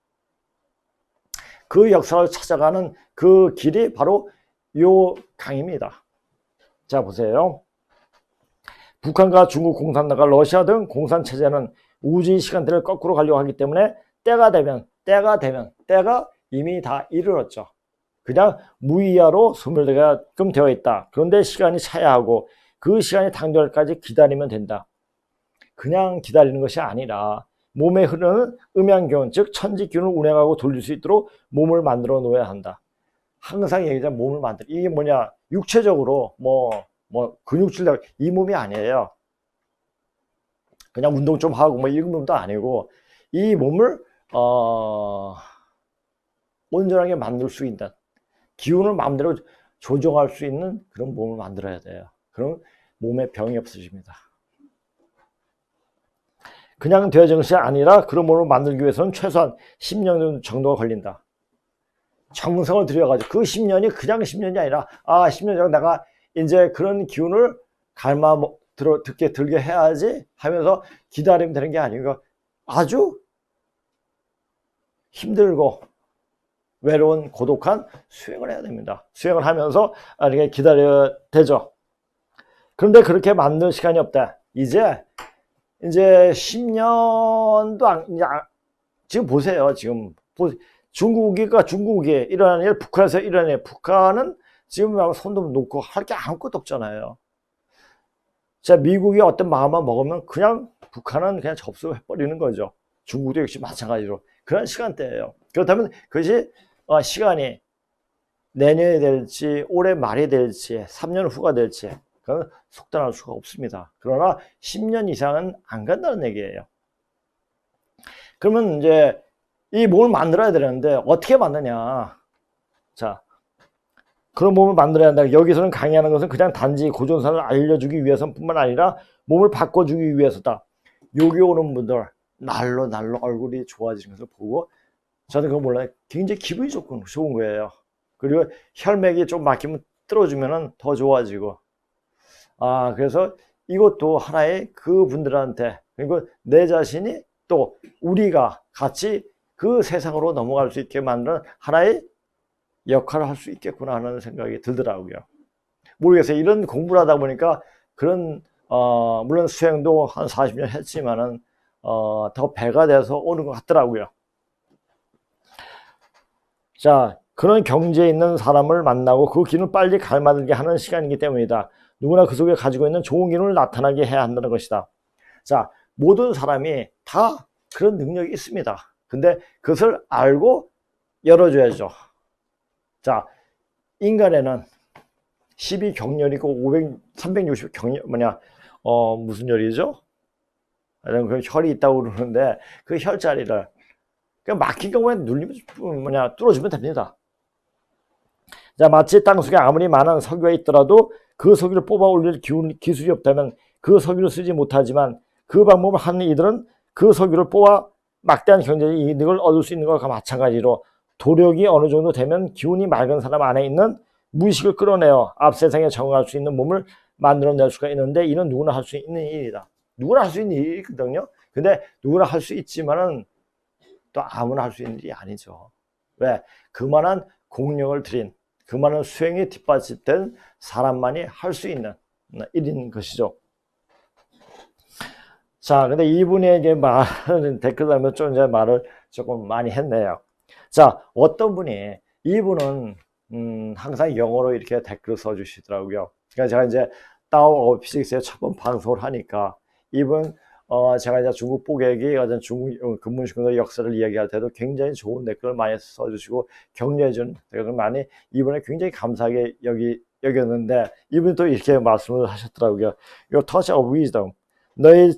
그 역사를 찾아가는 그 길이 바로 요 강입니다. 자, 보세요. 북한과 중국 공산당과 러시아 등 공산체제는 우주의 시간대를 거꾸로 가려고 하기 때문에 때가 이미 다 이르렀죠. 그냥 무의야로 소멸되게끔 되어 있다. 그런데 시간이 차야 하고 그 시간이 당도할까지 기다리면 된다. 그냥 기다리는 것이 아니라 몸에 흐르는 음양기운, 즉 천지기운을 운행하고 돌릴 수 있도록 몸을 만들어 놓아야 한다. 항상 얘기하자면 몸을 이게 뭐냐? 육체적으로 근육질 이 몸이 아니에요. 그냥 운동 좀 하고 뭐 이런 몸도 아니고 이 몸을 온전하게 만들 수 있는 기운을 마음대로 조정할 수 있는 그런 몸을 만들어야 돼요. 그럼 몸에 병이 없어집니다. 그냥 되어진 것이 아니라 그런 몸을 만들기 위해서는 최소한 10년 정도가 걸린다. 정성을 들여가지고 그 10년이 그냥 10년이 아니라 10년 전에 내가 이제 그런 기운을 들게 해야지 하면서 기다리면 되는 게 아니고 아주 힘들고 외로운 고독한 수행을 해야 됩니다. 수행을 하면서 이렇게 기다려야 되죠. 그런데 그렇게 만들 시간이 없다. 이제 10년도 지금 보세요. 지금 중국이 일어나는 일, 북한에서 일어나는 일, 북한은 지금 손도 놓고 할 게 아무것도 없잖아요. 자, 미국이 어떤 마음만 먹으면 그냥 북한은 그냥 접수해버리는 거죠. 중국도 역시 마찬가지로 그런 시간대예요. 그렇다면 그것이 시간이 내년이 될지 올해 말이 될지 3년 후가 될지 그건 속단할 수가 없습니다. 그러나 10년 이상은 안 간다는 얘기예요. 그러면 이제 이 몸을 만들어야 되는데 어떻게 만드냐. 자, 그런 몸을 만들어야 한다. 여기서는 강의하는 것은 그냥 단지 고전사를 알려주기 위해서뿐만 아니라 몸을 바꿔주기 위해서다. 여기 오는 분들 날로 얼굴이 좋아지는 것을 보고 저는 그거 몰라요. 굉장히 기분이 좋은 거예요. 그리고 혈맥이 좀 막히면 뚫어주면 더 좋아지고. 그래서 이것도 하나의 그분들한테 그리고 내 자신이 또 우리가 같이 그 세상으로 넘어갈 수 있게 만드는 하나의 역할을 할 수 있겠구나 하는 생각이 들더라고요. 모르겠어요. 이런 공부를 하다 보니까 그런 물론 수행도 한 40년 했지만은 더 배가 돼서 오는 것 같더라고요. 자, 그런 경지에 있는 사람을 만나고 그 기운을 빨리 갈아들게 하는 시간이기 때문이다. 누구나 그 속에 가지고 있는 좋은 기운을 나타나게 해야 한다는 것이다. 자, 모든 사람이 다 그런 능력이 있습니다. 근데 그것을 알고 열어줘야죠. 자, 인간에는 12경련이고 360 경련 무슨 열이죠? 그 혈이 있다고 그러는데 그 혈자리를 막힌 경우에 뚫어주면 됩니다. 자, 마치 땅속에 아무리 많은 석유가 있더라도 그 석유를 뽑아 올릴 기술이 없다면 그 석유를 쓰지 못하지만 그 방법을 하는 이들은 그 석유를 뽑아 막대한 경제적 이득을 얻을 수 있는 것과 마찬가지로 도력이 어느 정도 되면 기운이 맑은 사람 안에 있는 무의식을 끌어내어 앞 세상에 적응할 수 있는 몸을 만들어낼 수가 있는데 이는 누구나 할 수 있는 일이다. 누구나 할 수 있는 일이거든요. 근데 누구나 할 수 있지만은 또 아무나 할 수 있는 일이 아니죠. 왜? 그만한 공력을 들인 그만한 수행이 뒷받침된 사람만이 할 수 있는 일인 것이죠. 자, 근데 이분이 이제 댓글 달면 좀 이제 말을 조금 많이 했네요. 자, 어떤 분이 이분은 항상 영어로 이렇게 댓글을 써주시더라고요. 그러니까 제가 이제 따오 오브 피직스에 첫 번 방송을 하니까 이분 제가 이제 중국 보객이 어떤 중국 근문신공의 역사를 이야기할 때도 굉장히 좋은 댓글을 많이 써주시고 격려해준 댓글을 많이 이분에 굉장히 감사하게 여겼는데 이분이 또 이렇게 말씀을 하셨더라고요. Your touch of wisdom, 너의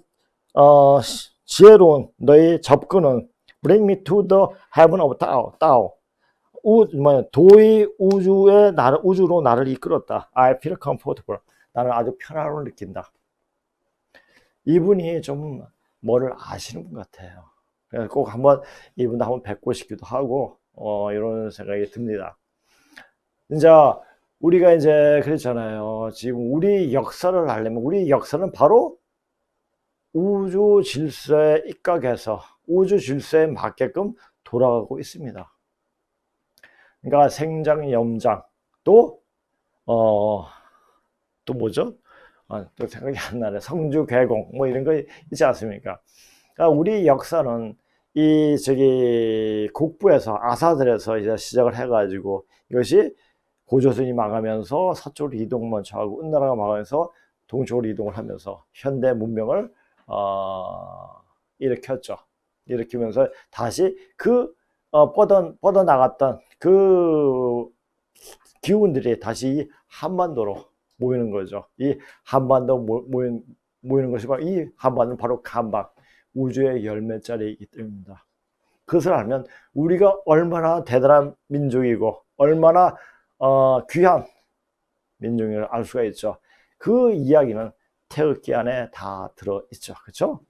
지혜로운 너의 접근은 bring me to the heaven of Tao. 도의 우주로 나를 이끌었다. I feel comfortable. 나는 아주 편안함을 느낀다. 이분이 좀 뭐를 아시는 분 같아요. 그래서 꼭 한번 이분도 한번 뵙고 싶기도 하고 이런 생각이 듭니다. 이제 우리가 이제 그랬잖아요. 지금 우리 역사를 알려면 우리 역사는 바로 우주 질서에 입각해서 우주 질서에 맞게끔 돌아가고 있습니다. 그러니까 생장, 염장, 또 뭐죠? 또 생각이 안 나네. 성주, 개공, 뭐 이런 거 있지 않습니까? 그러니까 우리 역사는 국부에서, 아사들에서 이제 시작을 해가지고 이것이 고조선이 망하면서 서쪽으로 이동 먼저 하고 은나라가 망하면서 동쪽으로 이동을 하면서 현대 문명을 일으켰죠. 일으키면서 다시 뻗어나갔던 그 기운들이 다시 한반도로 모이는 거죠. 이 한반도 모인 모이는 것이 바로 이 한반은 바로 간박, 우주의 열매자리이기 때문입니다. 그것을 알면 우리가 얼마나 대단한 민족이고 얼마나 귀한 민족을 알 수가 있죠. 그 이야기는 태극기 안에 다 들어있죠. 그렇죠?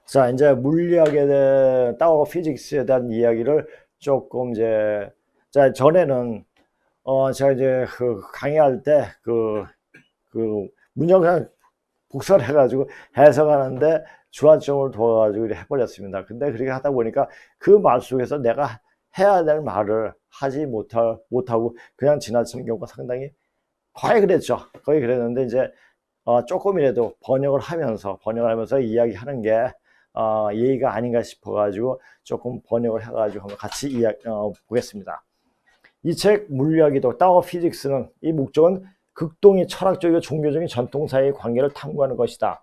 자, 이제 물리학에 대한 따오 피직스에 대한 이야기를 조금 이제 자 전에는 제가 이제 그 강의할 때 그 문장 그냥 복사를 해가지고 해석하는데 주안점을 둬가지고 해버렸습니다. 근데 그렇게 하다 보니까 그 말 속에서 내가 해야 될 말을 하지 못하고 그냥 지나치는 경우가 상당히 거의 그랬죠. 거의 그랬는데 이제 조금이라도 번역을 하면서 이야기하는 게 예의가 아닌가 싶어가지고 조금 번역을 해가지고 한번 같이 보겠습니다. 이 책 물리학이도 따오 피직스는 이 목적은 극동의 철학적이고 종교적인 전통사회의 관계를 탐구하는 것이다.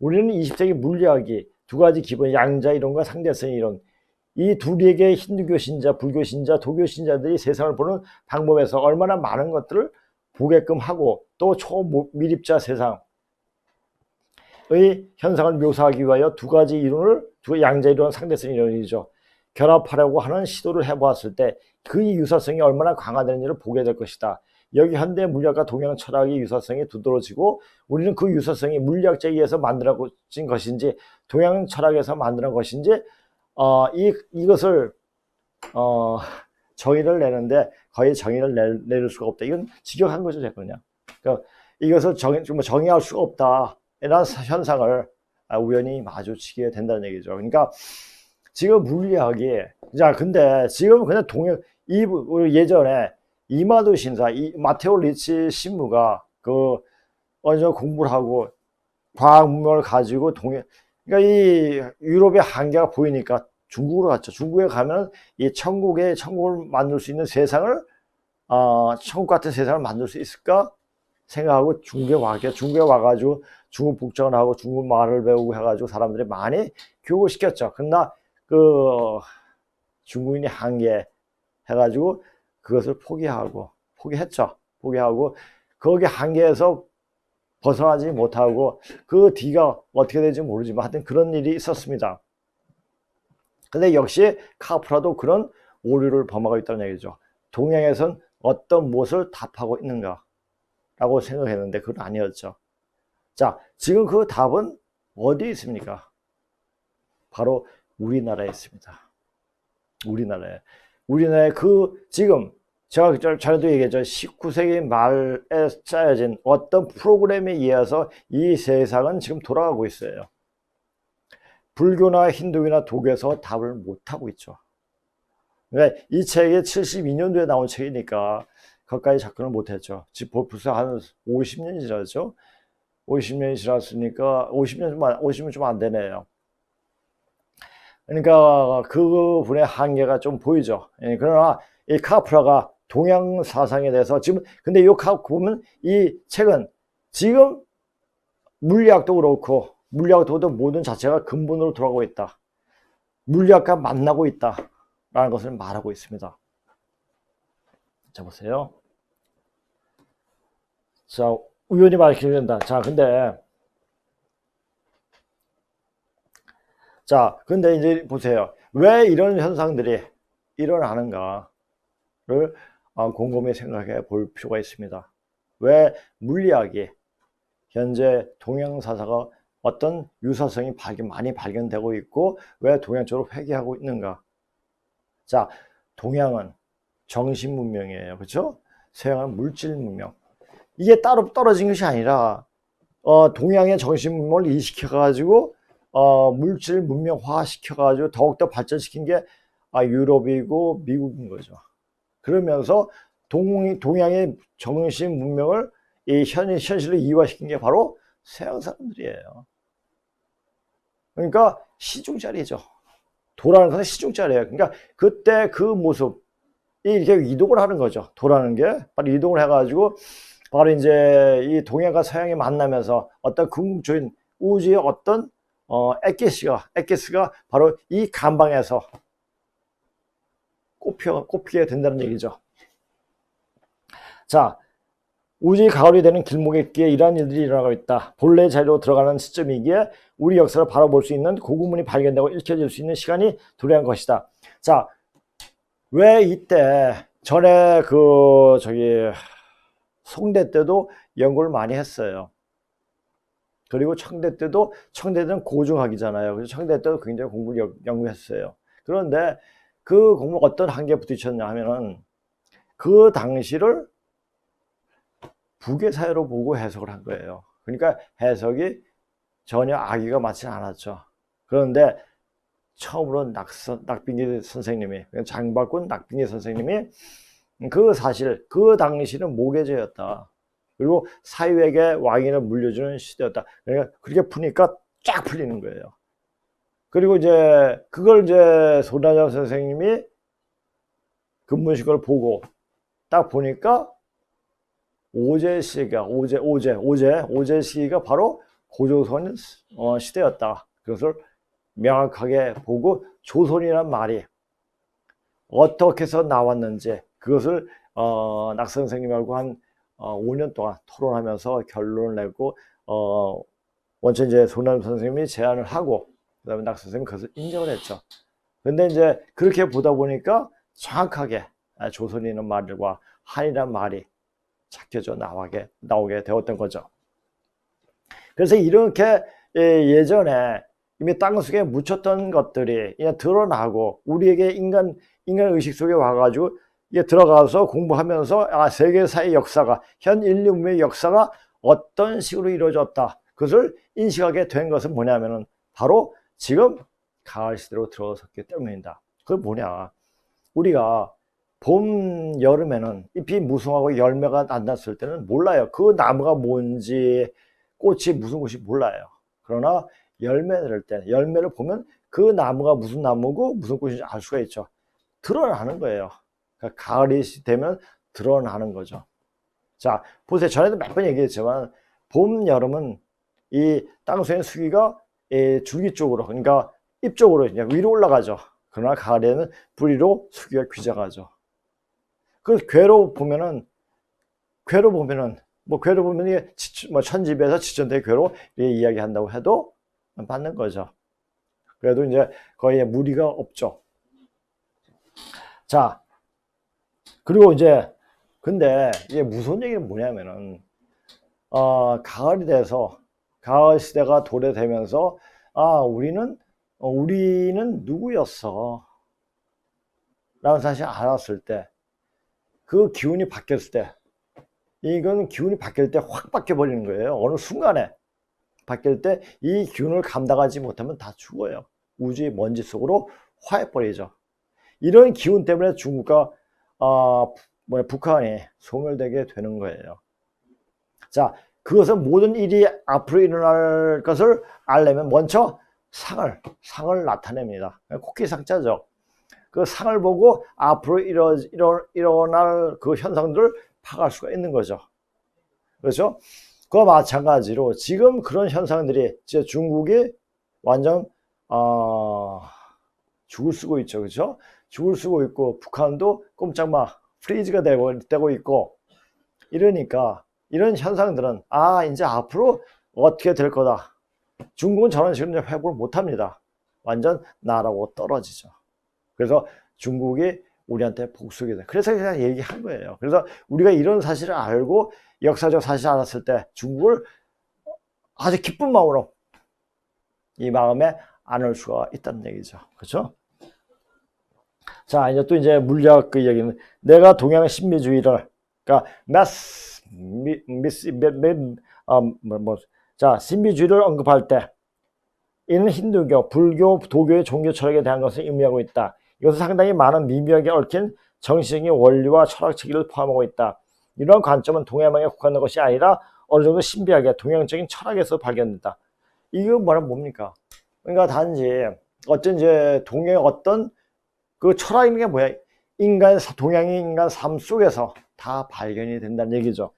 우리는 20세기 물리학이 두 가지 기본 양자 이론과 상대성 이론 이 둘에게 힌두교 신자, 불교 신자, 도교 신자들이 세상을 보는 방법에서 얼마나 많은 것들을 보게끔 하고 또 초미립자 세상의 현상을 묘사하기 위하여 두 가지 이론을 두 양자 이론, 상대성 이론이죠. 결합하려고 하는 시도를 해보았을 때 그의 유사성이 얼마나 강화되는지를 보게 될 것이다. 여기 현대 물리학과 동양 철학의 유사성이 두드러지고 우리는 그 유사성이 물리학자에 의해서 만들어진 것인지 동양 철학에서 만든 것인지 이것을 정의를 내는데 거의 정의를 내릴 수가 없다. 이건 직역한 거죠, 제가 그냥. 그러니까 이것을 정의할 수가 없다. 이런 현상을 우연히 마주치게 된다는 얘기죠. 그러니까 지금 물리학이 자 근데 지금 그냥 예전에 이마도 신사 마테오 리치 신부가 어느 정도 공부를 하고 과학 문명을 가지고 그러니까 이 유럽의 한계가 보이니까 중국으로 갔죠. 중국에 가면 이 천국을 만들 수 있는 세상을 천국 같은 세상을 만들 수 있을까 생각하고 중국에 와가지고 중국 복장을 하고 중국 말을 배우고 해가지고 사람들이 많이 교육을 시켰죠. 그러나 중국인이 한계 해가지고 그것을 포기했죠. 포기하고 거기 한계에서 벗어나지 못하고 그 뒤가 어떻게 될지 모르지만 하여튼 그런 일이 있었습니다. 근데 역시 카프라도 그런 오류를 범하고 있다는 얘기죠. 동양에선 어떤 무엇을 답하고 있는가 라고 생각했는데 그건 아니었죠. 자, 지금 그 답은 어디에 있습니까? 바로 우리나라에 있습니다. 우리나라에 지금 제가 전에도 얘기했죠. 19세기 말에 짜여진 어떤 프로그램에 의해서 이 세상은 지금 돌아가고 있어요. 불교나 힌두교나 도교에서 답을 못하고 있죠. 그러니까 이 책이 72년도에 나온 책이니까 거기까지 접근을 못했죠. 벌써 한 50년이 지났죠. 50년이 지났으니까 50년 좀 안 되네요. 그러니까 그 분의 한계가 좀 보이죠. 그러나 이 카프라가 동양 사상에 대해서 지금 근데 보면 이 책은 지금 물리학도 그렇고 물리학도 모든 자체가 근본으로 돌아가고 있다. 물리학과 만나고 있다라는 것을 말하고 있습니다. 자 보세요. 자 우연히 밝히게 된다. 자 근데 이제 보세요. 왜 이런 현상들이 일어나는가를 곰곰이 생각해 볼 필요가 있습니다. 왜 물리학이 현재 동양 사사가 어떤 유사성이 많이 발견되고 있고 왜 동양 쪽으로 회귀하고 있는가? 자, 동양은 정신 문명이에요. 그렇죠? 서양은 물질 문명. 이게 따로 떨어진 것이 아니라 동양의 정신 문명을 이식해 가지고 물질 문명화 시켜가지고 더욱더 발전시킨 게 유럽이고 미국인 거죠. 그러면서 동양의 정신 문명을 이 현실로 이화시킨 게 바로 서양 사람들이에요. 그러니까 시중짜리죠. 도라는 것은 시중짜리예요. 그러니까 그때 그 모습이 이렇게 이동을 하는 거죠. 도라는 게 바로 이동을 해가지고 바로 이제 이 동양과 서양이 만나면서 어떤 궁극적인 우주의 어떤 엑기스가 바로 이 간방에서 꼽히게 된다는 얘기죠. 자, 우주의 가을이 되는 길목에 있기에 이러한 일들이 일어나고 있다. 본래 자리로 들어가는 시점이기에 우리 역사를 바라볼 수 있는 고구문이 발견되고 읽혀질 수 있는 시간이 도래한 것이다. 자, 왜 이때 전에 송대 때도 연구를 많이 했어요. 그리고 청대 때는 고중학이잖아요. 그래서 청대 때도 굉장히 공부를 연구했어요. 그런데 그 공부 어떤 한계에 부딪혔냐 하면은 그 당시를 북의 사회로 보고 해석을 한 거예요. 그러니까 해석이 전혀 악의가 맞지 않았죠. 그런데 처음으로 낙빙기 선생님이, 장박군 낙빙기 선생님이 그 사실, 그 당시는 모계제였다. 그리고 사유에게 왕위를 물려주는 시대였다. 그러니까 그렇게 푸니까 쫙 풀리는 거예요. 그리고 이제 그걸 이제 손하정 선생님이 근문식을 보고 딱 보니까 오제 시기가 오제 시기가 바로 고조선 시대였다. 그것을 명확하게 보고 조선이란 말이 어떻게 해서 나왔는지 그것을 낙 선생님하고 한 5년 동안 토론하면서 결론을 내고 원체 이제 손하정 선생님이 제안을 하고 그다음에 낙 선생님이 그것을 인정을 했죠. 근데 이제 그렇게 보다 보니까 정확하게 조선이라는 말과 한이라는 말이 착혀져 나오게 되었던 거죠. 그래서 이렇게 예전에 이미 땅속에 묻혔던 것들이 그냥 드러나고 우리에게 인간 의식 속에 와가지고 이게 들어가서 공부하면서 세계사의 역사가 현 인류 문명의 역사가 어떤 식으로 이루어졌다. 그것을 인식하게 된 것은 뭐냐면은 바로 지금 가을 시대로 들어섰기 때문이다. 그게 뭐냐? 우리가 봄, 여름에는 잎이 무성하고 열매가 안 났을 때는 몰라요. 그 나무가 뭔지, 꽃이 무슨 꽃이 몰라요. 그러나 열매를 때, 열매를 보면 그 나무가 무슨 나무고 무슨 꽃인지 알 수가 있죠. 드러나는 거예요. 그러니까 가을이 되면 드러나는 거죠. 자, 보세요. 전에도 몇 번 얘기했지만, 봄, 여름은 이 땅속의 수기가 줄기 쪽으로, 그러니까 잎 쪽으로 위로 올라가죠. 그러나 가을에는 뿌리로 수기가 귀작하죠. 그 괴로 보면은 이게 천집에서 지천대의 괴로 이야기한다고 해도 맞는 거죠. 그래도 이제 거의 무리가 없죠. 자, 그리고 이제 근데 이게 무슨 얘기는 뭐냐면은 가을이 돼서 가을 시대가 도래되면서 우리는 누구였어? 라는 사실을 알았을 때 그 기운이 바뀌었을 때 이건 기운이 바뀔 때 확 바뀌어 버리는 거예요. 어느 순간에 바뀔 때 이 기운을 감당하지 못하면 다 죽어요. 우주의 먼지 속으로 화해 버리죠. 이런 기운 때문에 중국과 북한이 소멸되게 되는 거예요. 자, 그것은 모든 일이 앞으로 일어날 것을 알려면 먼저 상을 나타냅니다. 코끼상자죠. 그 상을 보고 앞으로 일어날 그 현상들을 파악할 수가 있는 거죠. 그렇죠? 그와 마찬가지로 지금 그런 현상들이 이제 중국이 완전 죽을 쓰고 있죠. 그렇죠? 죽을 쓰고 있고 북한도 꼼짝마 프리즈가 되고 있고 이러니까 이런 현상들은 이제 앞으로 어떻게 될 거다. 중국은 저런 식으로 회복을 못합니다. 완전 나라고 떨어지죠. 그래서 중국이 우리한테 복수게 돼. 그래서 그냥 얘기한 거예요. 그래서 우리가 이런 사실을 알고 역사적 사실을 알았을 때 중국을 아주 기쁜 마음으로 이 마음에 안을 수가 있다는 얘기죠. 그렇죠? 자, 이제 또 이제 물리학 그 얘기는 내가 동양 신비주의를 그러니까 신비주의를 언급할 때 이는 힌두교, 불교, 도교의 종교 철학에 대한 것을 의미하고 있다. 이것은 상당히 많은 미묘하게 얽힌 정신적인 원리와 철학 체계를 포함하고 있다. 이러한 관점은 동양만에 국한된 것이 아니라 어느 정도 신비하게 동양적인 철학에서 발견된다. 이거 뭡니까? 그러니까 단지 어떤 이제 동양의 어떤 그 철학인 게 뭐야? 동양의 인간 삶 속에서 다 발견이 된다는 얘기죠.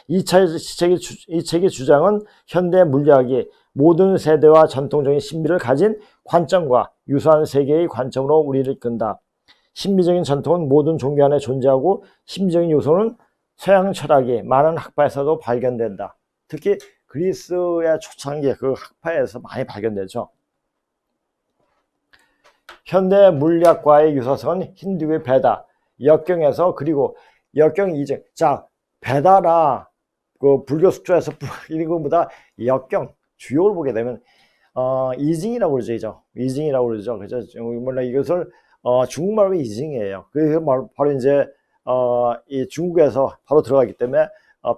이 책의 주장은 현대 물리학이 모든 세대와 전통적인 신비를 가진 관점과 유사한 세계의 관점으로 우리를 이끈다. 신비적인 전통은 모든 종교 안에 존재하고 신비적인 요소는 서양 철학이 많은 학파에서도 발견된다. 특히 그리스의 초창기 그 학파에서 많이 발견되죠. 현대 물리학과의 유사성은 힌두의 베다, 역경에서 그리고 역경 이증. 자, 베다나 그 불교 숙조에서 이런 것보다 역경 주요를 보게 되면 이징이라고 그러죠. 이징이라고 그러죠. 그죠? 몰라 이것을 중국말로 이징이에요. 그래서 바로 이제 이 중국에서 바로 들어가기 때문에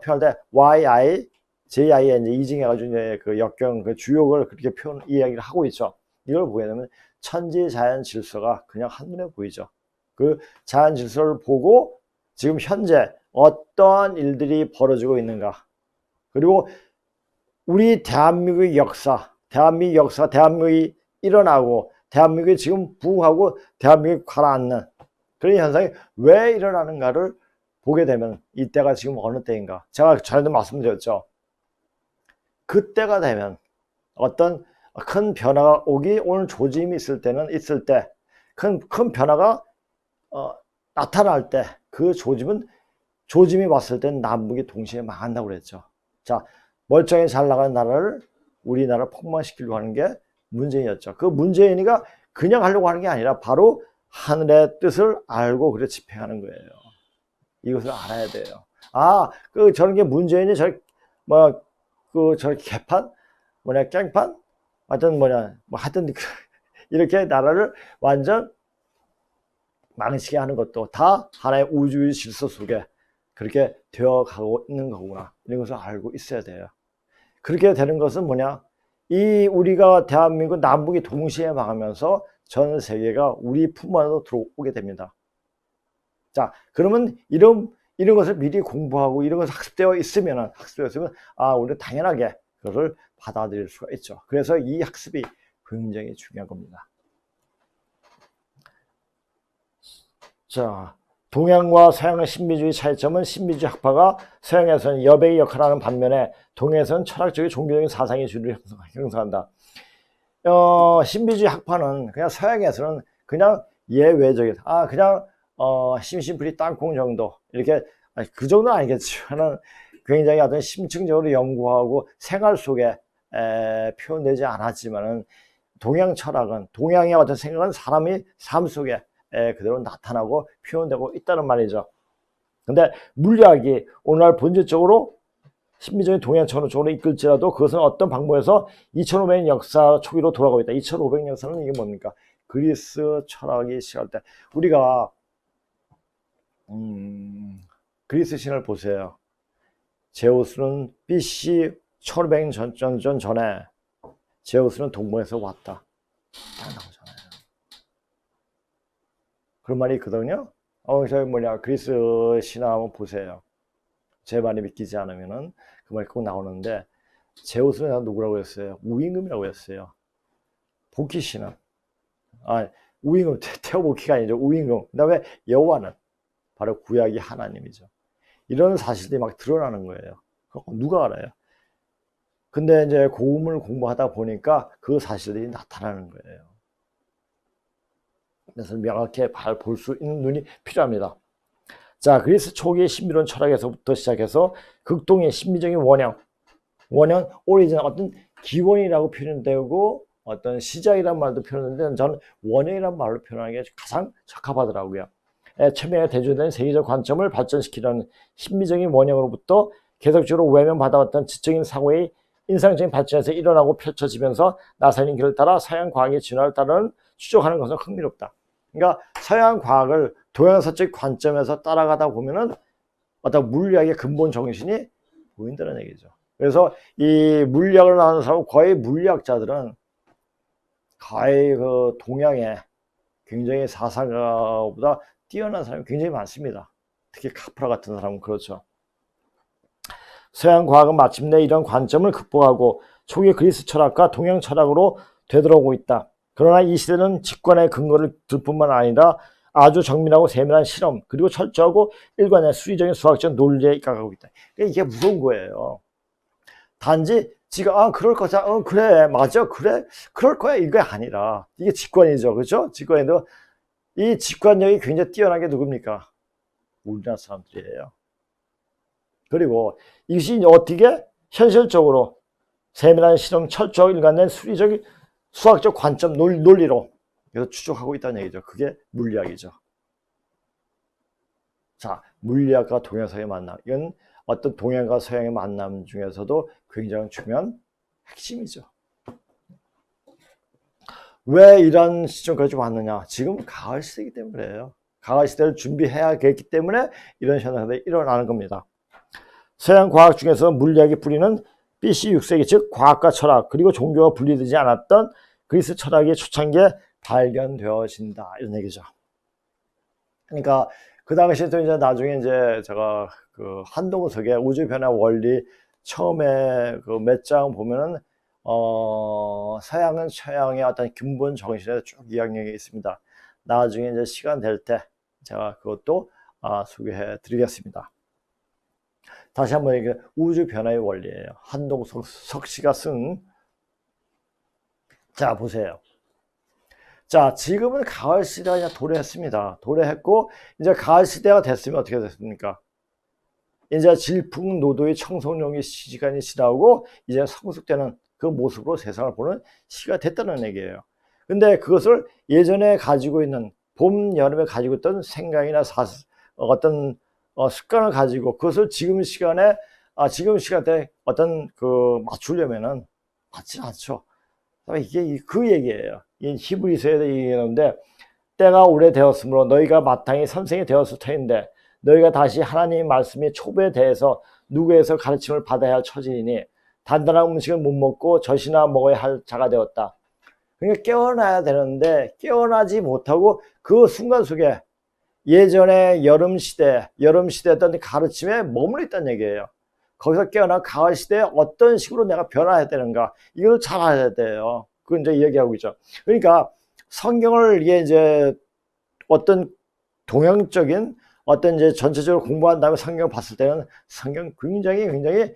표현할 때 yi, ji에 이제 이징해가지고 이제 그 역경 그 주역을 그렇게 이야기를 하고 있죠. 이걸 보게 되면 천지 자연 질서가 그냥 한눈에 보이죠. 그 자연 질서를 보고 지금 현재 어떠한 일들이 벌어지고 있는가. 그리고 우리 대한민국의 역사, 대한민국이 일어나고 대한민국이 지금 부흥하고 대한민국이 가라앉는 그런 현상이 왜 일어나는가를 보게 되면 이때가 지금 어느 때인가. 제가 전에도 말씀드렸죠. 그때가 되면 어떤 큰 변화가 오는 조짐이 있을 때 큰 변화가 나타날 때 그 조짐이 왔을 땐 남북이 동시에 망한다고 그랬죠. 자, 멀쩡히 잘 나가는 나라를 우리나라를 폭망시키려고 하는 게 문재인이었죠. 그 문재인이가 그냥 하려고 하는 게 아니라 바로 하늘의 뜻을 알고 그래 집행하는 거예요. 이것을 알아야 돼요. 저런 게 문재인이 저 개판? 깽판? 하여튼 이렇게 나라를 완전 망치게 하는 것도 다 하나의 우주의 질서 속에 그렇게 되어가고 있는 거구나. 이런 것을 알고 있어야 돼요. 그렇게 되는 것은 우리가 대한민국 남북이 동시에 망하면서 전 세계가 우리 품 안으로 들어오게 됩니다. 자, 그러면 이런 것을 미리 공부하고 이런 것을 학습되어 있으면 우리는 당연하게 그것을 받아들일 수가 있죠. 그래서 이 학습이 굉장히 중요한 겁니다. 자, 동양과 서양의 신비주의 차이점은 신비주의 학파가 서양에서는 여백의 역할을 하는 반면에 동양에서는 철학적인 종교적인 사상의 주류를 형성한다. 신비주의 학파는 그냥 서양에서는 그냥 예외적인 그냥 심심풀이 땅콩 정도 이렇게 그 정도는 아니겠지만 굉장히 어떤 심층적으로 연구하고 생활 속에 표현되지 않았지만은 동양 철학은 동양의 어떤 생각은 사람이 삶 속에 그대로 나타나고 표현되고 있다는 말이죠. 근데 물리학이 오늘날 본질적으로 신비적인 동양 철학으로 이끌지라도 그것은 어떤 방법에서 2500년 역사 초기로 돌아가고 있다. 2500년 역사는 이게 뭡니까? 그리스 철학이 시작할 때 우리가 그리스 신을 보세요. 제우스는 BC 1500년 전에 제우스는 동방에서 왔다. 딱 나오잖아요. 그런 말이 있거든요. 그리스 신화 한번 보세요. 제 말이 믿기지 않으면은 그 말이 꼭 나오는데 제우스는 누구라고 했어요? 우임금이라고 했어요. 복희 신은 우임금 태오복희가 아니죠. 우임금. 그다음에 여호와는 바로 구약의 하나님이죠. 이런 사실들이 막 드러나는 거예요. 누가 알아요? 근데 이제 고음을 공부하다 보니까 그 사실들이 나타나는 거예요. 그래서 명확히 볼 수 있는 눈이 필요합니다. 자, 그리스 초기의 신비로운 철학에서부터 시작해서 극동의 신비적인 원형, 오리진 어떤 기원이라고 표현되고 어떤 시작이란 말도 표현되는데 저는 원형이란 말로 표현하는 게 가장 적합하더라고요. 최명에 대조된 세계적 관점을 발전시키려는 신비적인 원형으로부터 계속적으로 외면받아왔던 지적인 사고의 인상적인 발전에서 일어나고 펼쳐지면서 나사는 길을 따라 서양 과학의 진화를 따르는 추적하는 것은 흥미롭다. 그러니까 서양 과학을 동양서적 관점에서 따라가다 보면은 어떤 물리학의 근본 정신이 보인다는 얘기죠. 그래서 이 물리학을 하는 사람 거의 물리학자들은 거의 그 동양의 굉장히 사상가보다 뛰어난 사람이 굉장히 많습니다. 특히 카프라 같은 사람은 그렇죠. 서양 과학은 마침내 이런 관점을 극복하고 초기 그리스 철학과 동양 철학으로 되돌아오고 있다. 그러나 이 시대는 직관의 근거를 들 뿐만 아니라 아주 정밀하고 세밀한 실험 그리고 철저하고 일관의 수리적인 수학적 논리에 입각하고 있다. 이게 무서운 거예요. 단지 지가 그럴 거자 그래 맞아 그래 그럴 거야 이게 아니라 이게 직관이죠. 그렇죠? 직관인데 이 직관력이 굉장히 뛰어난 게 누굽니까? 우리나라 사람들이에요. 그리고 이것이 어떻게 현실적으로 세밀한 실험, 철저하고 일관된 수리적, 수학적 관점, 논리로 그래서 추적하고 있다는 얘기죠. 그게 물리학이죠. 자, 물리학과 동양서의 만남. 이건 어떤 동양과 서양의 만남 중에서도 굉장히 중요한 핵심이죠. 왜 이런 시점까지 왔느냐? 지금 가을 시대이기 때문에요. 가을 시대를 준비해야 했기 때문에 이런 현상들이 일어나는 겁니다. 서양 과학 중에서 물리학의 뿌리는 BC 6세기, 즉 과학과 철학 그리고 종교가 분리되지 않았던 그리스 철학의 초창기에 발견되어진다, 이런 얘기죠. 그러니까 그 당시에 또 이제 나중에 이제 제가 그 한동석의 우주 변화 원리 처음에 그 몇 장 보면은 서양은 서양의 어떤 근본 정신에 쭉 이야기가 있습니다. 나중에 이제 시간 될 때 제가 그것도 소개해 드리겠습니다. 다시 한번 이게 우주 변화의 원리예요. 한동석 씨가 쓴. 자, 보세요. 자, 지금은 가을 시대가 그냥 도래했습니다. 도래했고 이제 가을 시대가 됐으면 어떻게 됐습니까? 이제 질풍노도의 청소년기 시간이 지나고 이제 성숙되는 그 모습으로 세상을 보는 시기가 됐다는 얘기예요. 근데 그것을 예전에 가지고 있는 봄, 여름에 가지고 있던 생각이나 어떤 습관을 가지고 그것을 지금 시간에 지금 시간대 어떤 그 맞추려면은 맞지 않죠. 이게 그 얘기예요. 이 히브리서에 얘기하는데 때가 오래되었으므로 너희가 마땅히 선생이 되었을 터인데 너희가 다시 하나님의 말씀이 초보에 대해서 누구에서 가르침을 받아야 할 처지이니 단단한 음식을 못 먹고 젖이나 먹어야 할 자가 되었다. 그러니까 깨어나야 되는데 깨어나지 못하고 그 순간 속에 예전에 여름시대였던 가르침에 머물러 있다는 얘기예요. 거기서 깨어나 가을 시대에 어떤 식으로 내가 변화해야 되는가, 이걸 잘 알아야 돼요. 그걸 이제 이야기하고 있죠. 그러니까 성경을 이제 어떤 동양적인 어떤 이제 전체적으로 공부한 다음에 성경을 봤을 때는 성경 굉장히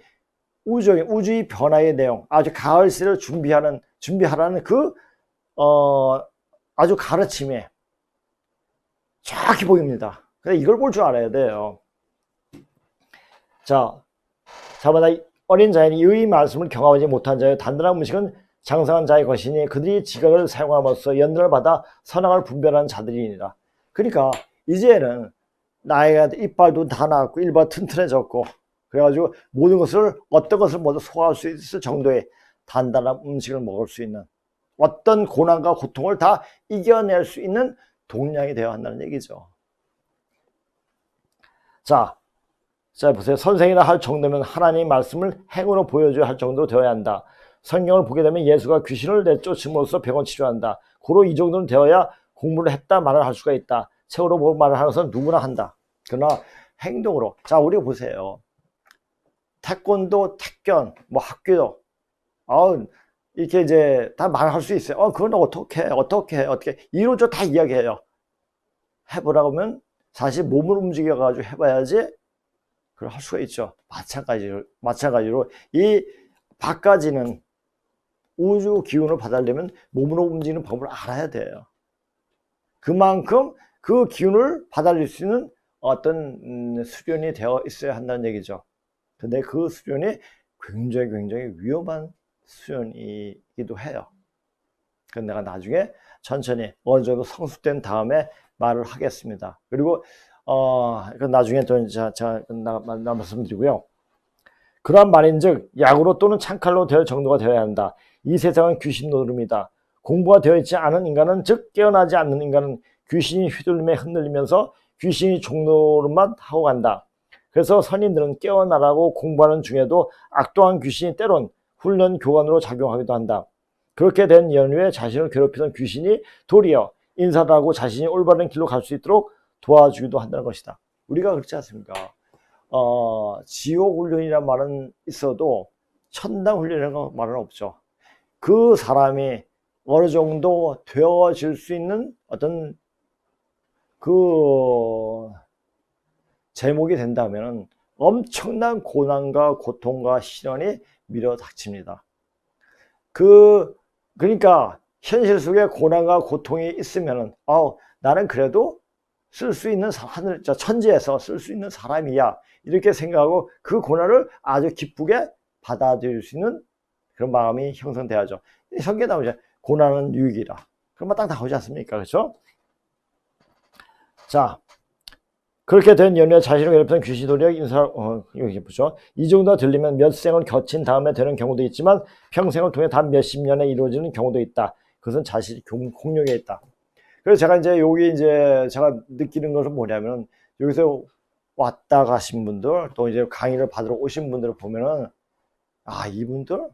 우주의 변화의 내용, 아주 가을 시대를 준비하라는 그 아주 가르침이 정확히 보입니다. 근데 이걸 볼 줄 알아야 돼요. 자, 자마다 어린 자연이 의 말씀을 경험하지 못한 자의 단단한 음식은 장성한 자의 것이니 그들이 지각을 사용함으로써 연단을 받아 선악을 분별하는 자들이니라. 그러니까 이제는 나이가 이빨도 다 나왔고 일바 튼튼해졌고 그래가지고 모든 것을 어떤 것을 모두 소화할 수 있을 정도의 단단한 음식을 먹을 수 있는 어떤 고난과 고통을 다 이겨낼 수 있는 동량이 되어야 한다는 얘기죠. 자 보세요. 선생이라 할 정도면 하나님의 말씀을 행으로 보여줘야 할 정도로 되어야 한다. 성경을 보게 되면 예수가 귀신을 내쫓음으로써 병을 치료한다. 고로 이 정도는 되어야 공부를 했다 말을 할 수가 있다. 책으로 뭐 말을 하는 것은 누구나 한다. 그러나 행동으로, 자 우리가 보세요. 태권도, 태견, 뭐 학교도 이렇게 이제 다 말할 수 있어요. 그건 어떻게 이로저 다 이야기해요. 해보라고 하면 사실 몸을 움직여가지고 해봐야지 그걸 할 수가 있죠. 마찬가지로 이 밖까지는 우주 기운을 받으려면 몸으로 움직이는 법을 알아야 돼요. 그만큼 그 기운을 받아들일 수 있는 어떤 수련이 되어 있어야 한다는 얘기죠. 근데 그 수련이 굉장히 위험한 수련이기도 해요. 그건 내가 나중에 천천히 어느 정도 성숙된 다음에 말을 하겠습니다. 그리고 나중에 또 제가 말씀드리고요. 그러한 말인즉 약으로 또는 창칼로 될 정도가 되어야 한다. 이 세상은 귀신 노름이다. 공부가 되어 있지 않은 인간은, 즉 깨어나지 않는 인간은 귀신이 휘둘림에 흔들리면서 귀신이 종노릇만 하고 간다. 그래서 선인들은 깨어나라고 공부하는 중에도 악독한 귀신이 때론 훈련 교관으로 작용하기도 한다. 그렇게 된 연후에 자신을 괴롭히던 귀신이 도리어 인사를 하고 자신이 올바른 길로 갈 수 있도록 도와주기도 한다는 것이다. 우리가 그렇지 않습니까? 지옥 훈련이라는 말은 있어도 천당 훈련이라는 말은 없죠. 그 사람이 어느 정도 되어질 수 있는 어떤 그 제목이 된다면 엄청난 고난과 고통과 시련이 밀어닥칩니다. 그러니까 현실 속에 고난과 고통이 있으면은 나는 그래도 쓸 수 있는 하늘, 천지에서 쓸 수 있는 사람이야. 이렇게 생각하고 그 고난을 아주 기쁘게 받아들일 수 있는 그런 마음이 형성돼야죠. 성경에 나오죠. 고난은 유익이라. 그런 말 딱 나오지 않습니까? 그렇죠? 자, 그렇게 된 연애 자신을 괴롭히는 귀신도리와 인사, 여기 보죠. 이 정도 들리면 몇 생을 거친 다음에 되는 경우도 있지만 평생을 통해 단 몇십 년에 이루어지는 경우도 있다. 그것은 자신이 공력에 있다. 그래서 제가 이제 여기 이제 제가 느끼는 것은 뭐냐면 여기서 왔다 가신 분들 또 이제 강의를 받으러 오신 분들을 보면은 아, 이분들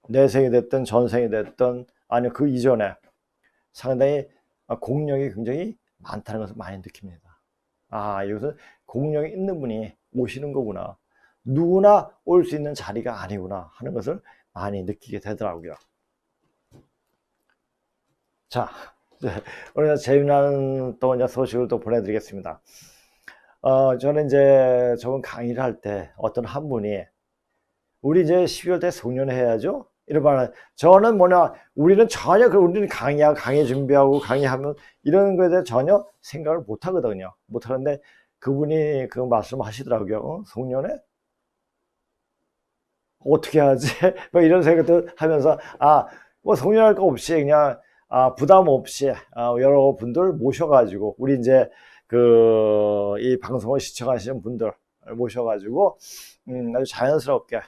내생이 됐든 전생이 됐든 아니면 그 이전에 상당히 공력이 굉장히 많다는 것을 많이 느낍니다. 아, 여기서 공력이 있는 분이 오시는 거구나. 누구나 올 수 있는 자리가 아니구나 하는 것을 많이 느끼게 되더라고요. 자, 오늘 재미난 또 이제 소식을 또 보내드리겠습니다. 저는 이제 저번 강의를 할 때 어떤 한 분이 우리 이제 12월 때 송년회 해야죠? 이러면 저는 뭐냐, 우리는 전혀 우리는 강의 준비하고 강의하면 이런 거에 대해 전혀 생각을 못 하거든요. 못 하는데 그분이 그 말씀하시더라고요. 송년회? 어떻게 하지? 뭐 이런 생각도 하면서 뭐 송년할 거 없이 그냥 부담 없이 여러분들 모셔가지고 우리 이제 이 방송을 시청하시는 분들 모셔가지고 아주 자연스럽게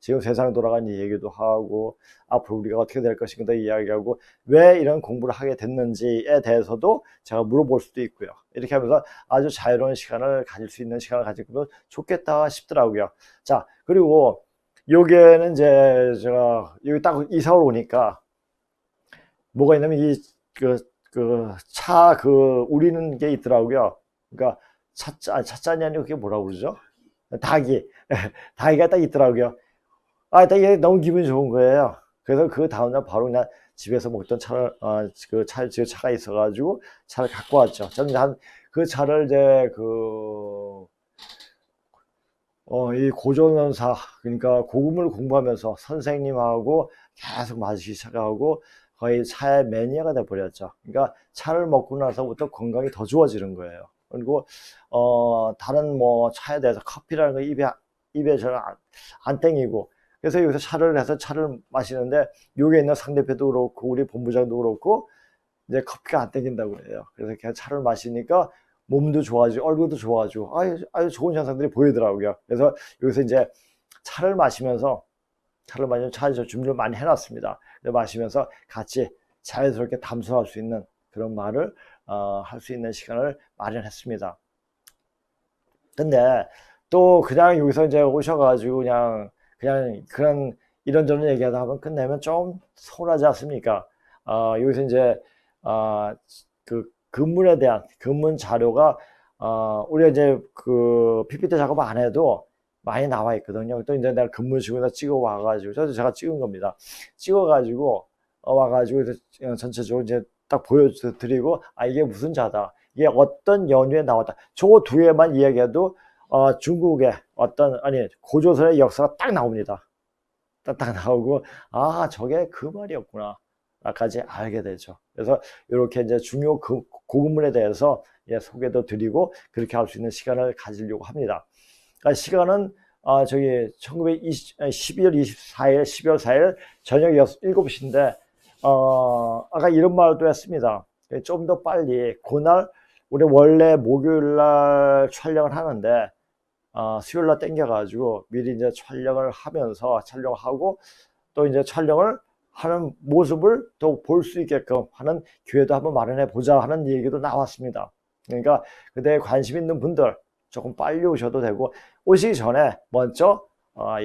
지금 세상 돌아가는 얘기도 하고 앞으로 우리가 어떻게 될 것인가 이야기하고 왜 이런 공부를 하게 됐는지에 대해서도 제가 물어볼 수도 있고요. 이렇게 하면서 아주 자유로운 시간을 가질 수 있는 시간을 가지면 좋겠다 싶더라고요. 자, 그리고 여기에는 이제 제가 여기 딱 이사를 오니까 뭐가 있냐면 차 우리는 게 있더라고요. 그러니까 찻잔이 아니고 그게 뭐라고 그러죠? 닭이가 딱 있더라고요. 이게 너무 기분이 좋은 거예요. 그래서 그 다음날 바로 그냥 집에서 먹던 차를, 차가 있어가지고 차를 갖고 왔죠. 저는 그 차를 이제 이 고전원사, 그러니까 고급을 공부하면서 선생님하고 계속 마시기 시작하고 거의 차의 매니아가 돼버렸죠. 그러니까 차를 먹고 나서부터 건강이 더 좋아지는 거예요. 그리고 다른 뭐 차에 대해서 커피라는 거 입에 잘 안 땡기고 그래서 여기서 차를 마시는데 여기에 있는 상대표도 그렇고 우리 본부장도 그렇고 이제 커피가 안 땡긴다고 해요. 그래서 그냥 차를 마시니까 몸도 좋아지고 얼굴도 좋아지고 아주 좋은 현상들이 보이더라고요. 그래서 여기서 이제 차를 마시면서 차에서 준비를 많이 해놨습니다. 마시면서 같이 자연스럽게 담소할 수 있는 그런 말을 할 수 있는 시간을 마련했습니다. 근데 또 그냥 여기서 이제 오셔가지고 그냥 그런 이런저런 얘기하다 하면 끝내면 좀 서운하지 않습니까? 여기서 이제 그 근문에 대한 근문 자료가 우리가 이제 그 PPT 작업 안 해도 많이 나와 있거든요. 또 이제 내가 근문식으로 찍어 와가지고 제가 찍은 겁니다. 찍어가지고 와가지고 전체적으로 이제 딱 보여드리고 이게 무슨 자다, 이게 어떤 연유에 나왔다. 저 두 개만 이야기해도 중국의 고조선의 역사가 딱 나옵니다. 딱 나오고 저게 그 말이었구나 까지 알게 되죠. 그래서 이렇게 이제 중요 고급문에 대해서 소개도 드리고 그렇게 할 수 있는 시간을 가지려고 합니다. 시간은 저기 12월 24일 12월 4일 저녁 7시인데 아까 이런 말도 했습니다. 좀 더 빨리 그날 우리 원래 목요일날 촬영을 하는데 수요일날 땡겨가지고 미리 이제 촬영하고 또 이제 촬영을 하는 모습을 또 볼 수 있게끔 하는 기회도 한번 마련해 보자 하는 얘기도 나왔습니다. 그러니까 그때 관심 있는 분들 조금 빨리 오셔도 되고 오시기 전에 먼저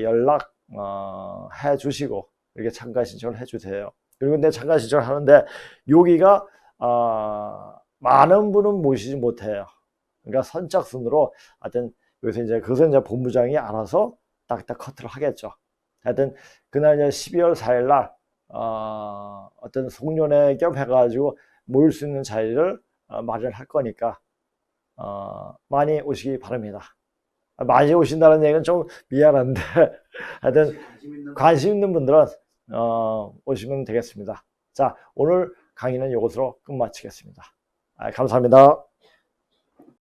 연락 해 주시고 이렇게 참가 신청을 해 주세요. 그리고 근데 참가 신청을 하는데 여기가 많은 분은 모시지 못해요. 그러니까 선착순으로 하여튼 여기서 이제 그것은 이제 본부장이 알아서 딱딱 커트를 하겠죠. 하여튼 그날 이제 12월 4일 날 어떤 송년회 겸 해가지고 모일 수 있는 자리를 마련할 거니까 많이 오시기 바랍니다. 많이 오신다는 얘기는 좀 미안한데 하여튼 관심 있는 분들은 오시면 되겠습니다. 자, 오늘 강의는 이것으로 끝마치겠습니다. 감사합니다.